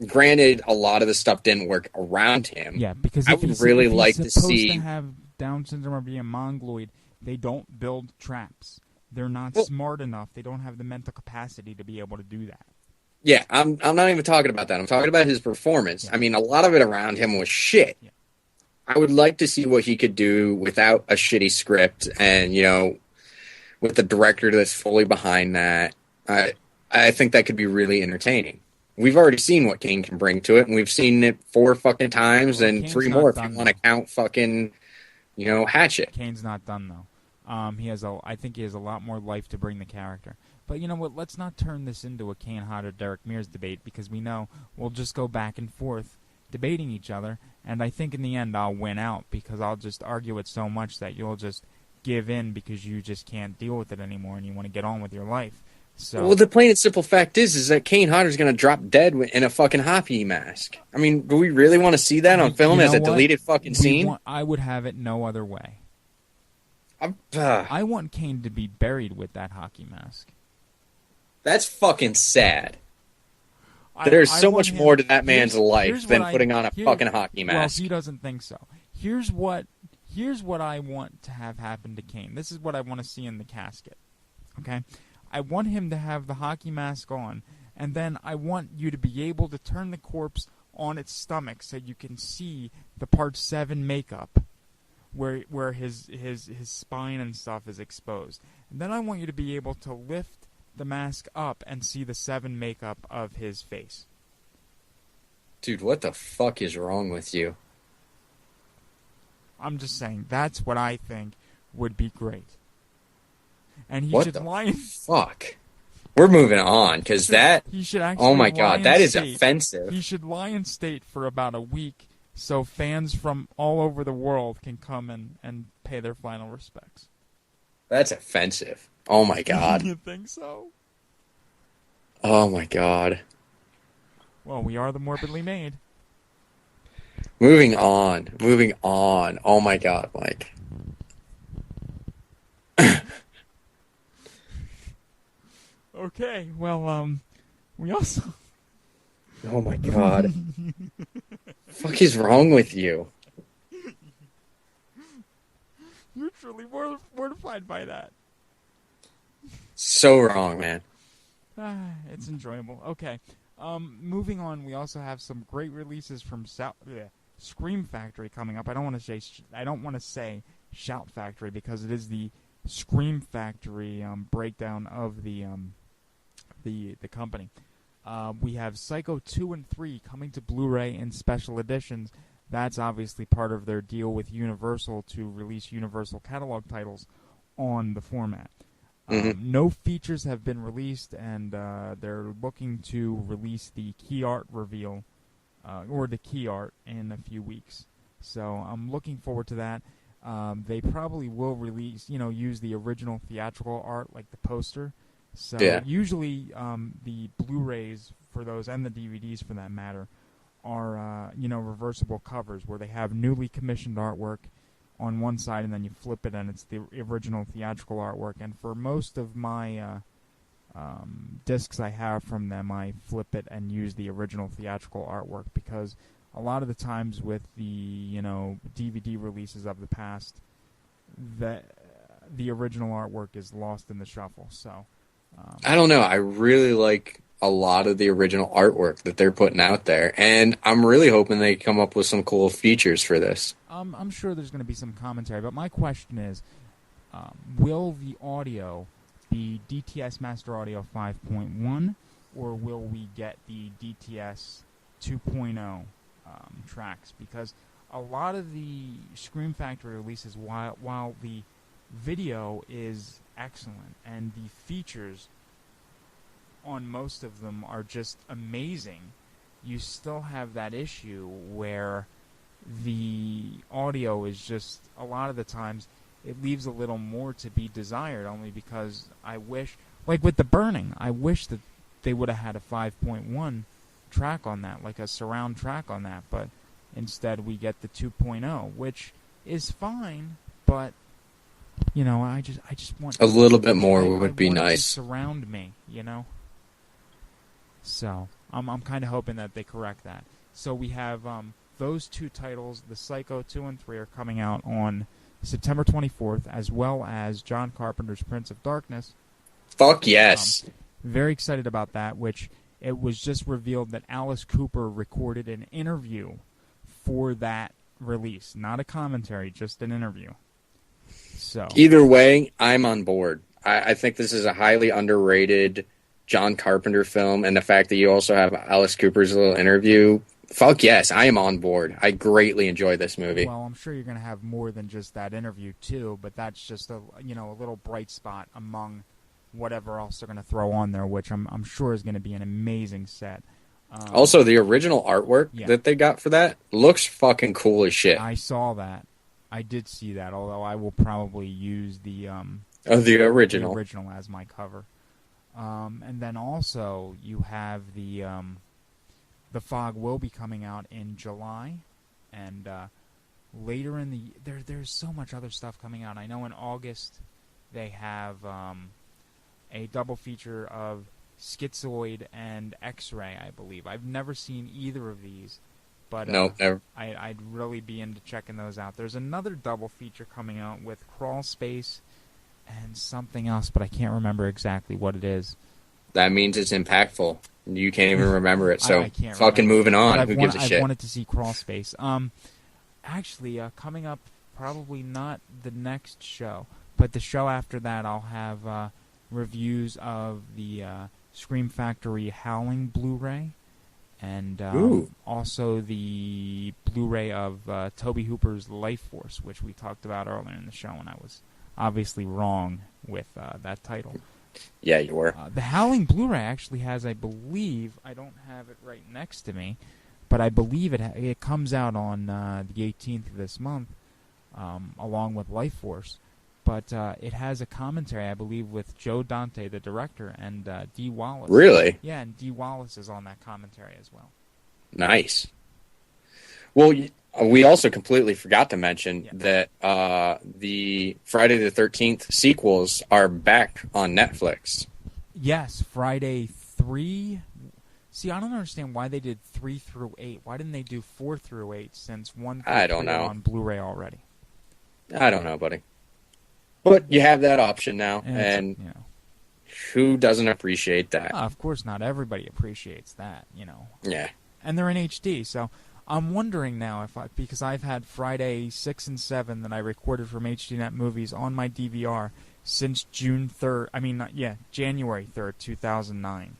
Granted, a lot of the stuff didn't work around him. Yeah, because I would really like to see. If he's supposed to have Down syndrome or be a mongoloid, they don't build traps. They're not smart enough. They don't have the mental capacity to be able to do that. Yeah, I'm not even talking about that. I'm talking about his performance. Yeah. I mean, a lot of it around him was shit. Yeah. I would like to see what he could do without a shitty script and, with the director that's fully behind that. I think that could be really entertaining. We've already seen what Kane can bring to it, and we've seen it 4 fucking times and Kane's 3 more if you want to count fucking, Hatchet. Kane's not done, though. I think he has a lot more life to bring the character. But you know what? Let's not turn this into a Kane Hodder Derek Mears debate, because we know we'll just go back and forth debating each other, and I think in the end I'll win out, because I'll just argue it so much that you'll just give in because you just can't deal with it anymore and you want to get on with your life. So, well, the plain and simple fact is that Kane Hodder's going to drop dead in a fucking hockey mask. I mean, do we really want to see that on film as a deleted fucking scene? I would have it no other way. I want Kane to be buried with that hockey mask. That's fucking sad. There's so much more to that man's life than putting on a fucking hockey mask. Well, he doesn't think so. Here's what I want to have happen to Kane. This is what I want to see in the casket. Okay? I want him to have the hockey mask on, and then I want you to be able to turn the corpse on its stomach so you can see the Part 7 makeup where his spine and stuff is exposed. And then I want you to be able to lift the mask up and see the 7 makeup of his face. Dude, what the fuck is wrong with you? I'm just saying, that's what I think would be great. And he what should the lie. Fuck. We're moving on, because that... He should actually Oh my god, that is state. offensive. He should lie in state for about a week so fans from all over the world can come and pay their final respects. That's offensive. Oh my god. You think so? Oh my god. Well, we are the Morbidly Made. Moving on. Moving on. Oh my god, Mike. Okay, well, we also... Oh my god. Fuck is wrong with you? You're truly mortified by that. So wrong, man. It's enjoyable. Okay. Moving on, we also have some great releases from Scream Factory coming up. I don't want to say Shout Factory because it is the Scream Factory breakdown of the company. We have Psycho 2 and 3 coming to Blu-ray in special editions. That's obviously part of their deal with Universal to release Universal catalog titles on the format. No features have been released, and they're looking to release the key art reveal, or the key art, in a few weeks. So I'm looking forward to that. They probably will release, use the original theatrical art, like the poster. So usually the Blu-rays for those, and the DVDs for that matter, are reversible covers where they have newly commissioned artwork on one side and then you flip it and it's the original theatrical artwork. And for most of my discs I have from them, I flip it and use the original theatrical artwork because a lot of the times with the DVD releases of the past, the original artwork is lost in the shuffle. So I don't know. I really like a lot of the original artwork that they're putting out there, and I'm really hoping they come up with some cool features for this. I'm sure there's going to be some commentary, but my question is, will the audio be DTS Master Audio 5.1, or will we get the DTS 2.0 tracks? Because a lot of the Scream Factory releases, while the video is excellent and the features on most of them are just amazing, you still have that issue where the audio is just, a lot of the times, it leaves a little more to be desired, only because I wish, like with The Burning, I wish that they would have had a 5.1 track on that, like a surround track on that, but instead we get the 2.0, which is fine, but I just want a little bit more would be nice. To surround me, So I'm kind of hoping that they correct that. So we have those two titles, the Psycho 2 and 3, are coming out on September 24th, as well as John Carpenter's Prince of Darkness. Fuck yes. Very excited about that, which it was just revealed that Alice Cooper recorded an interview for that release. Not a commentary, just an interview. So either way, I'm on board. I think this is a highly underrated John Carpenter film, and the fact that you also have Alice Cooper's little interview, fuck yes, I am on board. I greatly enjoy this movie. Well, I'm sure you're going to have more than just that interview too, but that's just a little bright spot among whatever else they're going to throw on there, which I'm sure is going to be an amazing set. Also, the original artwork that they got for that looks fucking cool as shit. I saw that. I did see that, although I will probably use the original as my cover. And then also you have the Fog will be coming out in July, and later in the there's so much other stuff coming out. I know in August they have a double feature of Schizoid and X-Ray, I believe. I've never seen either of these, but no, never. I'd really be into checking those out. There's another double feature coming out with Crawl Space and something else, but I can't remember exactly what it is. That means it's impactful. You can't even remember it, so fucking moving on. Who gives a shit? I wanted to see Crawl Space. Actually, coming up, probably not the next show, but the show after that, I'll have reviews of the Scream Factory Howling Blu-ray, and also the Blu-ray of Tobe Hooper's Life Force, which we talked about earlier in the show, and I was obviously wrong with that title. Yeah, you were. The Howling Blu-ray actually has, I believe, I don't have it right next to me, but I believe it comes out on the 18th of this month, along with Life Force. But it has a commentary, I believe, with Joe Dante, the director, and Dee Wallace. Really? Yeah, and Dee Wallace is on that commentary as well. Nice. Well, we also completely forgot to mention that the Friday the 13th sequels are back on Netflix. Yes, Friday 3. See, I don't understand why they did 3 through 8. Why didn't they do 4 through 8 since 1 through I don't 3 are know. on Blu-ray already? I don't know, buddy. But you have that option now, and you know, who doesn't appreciate that? of course, not everybody appreciates that, you know. Yeah. And they're in HD, so I'm wondering now because I've had Friday 6 and 7 that I recorded from HDNet Movies on my DVR since January 3rd, 2009.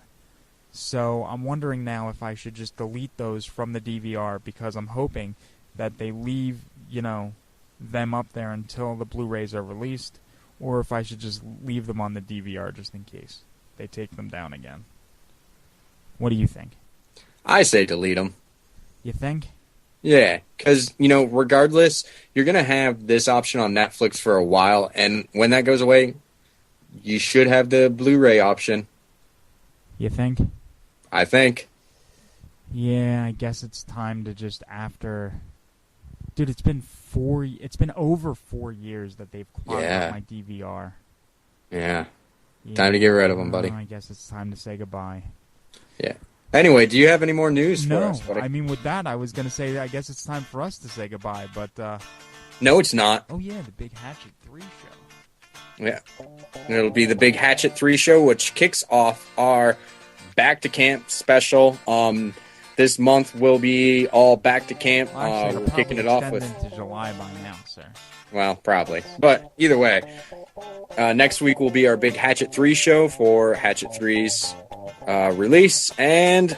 So I'm wondering now if I should just delete those from the DVR because I'm hoping that they leave, you know, them up there until the Blu-rays are released, or if I should just leave them on the DVR just in case they take them down again. What do you think? I say delete them. You think? Yeah, because, you know, regardless, you're going to have this option on Netflix for a while, and when that goes away, you should have the Blu-ray option. You think? I think. Yeah, I guess it's time to just after... Dude, it's been over 4 years that they've clogged up my DVR. Yeah. Time to get rid of them, buddy. I guess it's time to say goodbye. Yeah. Anyway, do you have any more news for us, buddy? I mean, with that, I was going to say, I guess it's time for us to say goodbye, but... No, it's not. Oh, yeah, the Big Hatchet 3 show. Yeah. It'll be the Big Hatchet 3 show, which kicks off our Back to Camp special. This month will be all back to camp. Well, we're kicking it off with into July by now, sir. Well, probably. But either way, next week will be our big Hatchet 3 show for Hatchet 3's release, and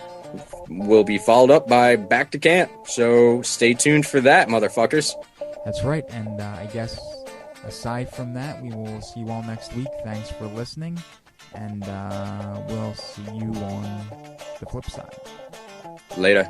will be followed up by Back to Camp. So stay tuned for that, motherfuckers. That's right, and I guess aside from that, we will see you all next week. Thanks for listening, and we'll see you on the flip side. Later.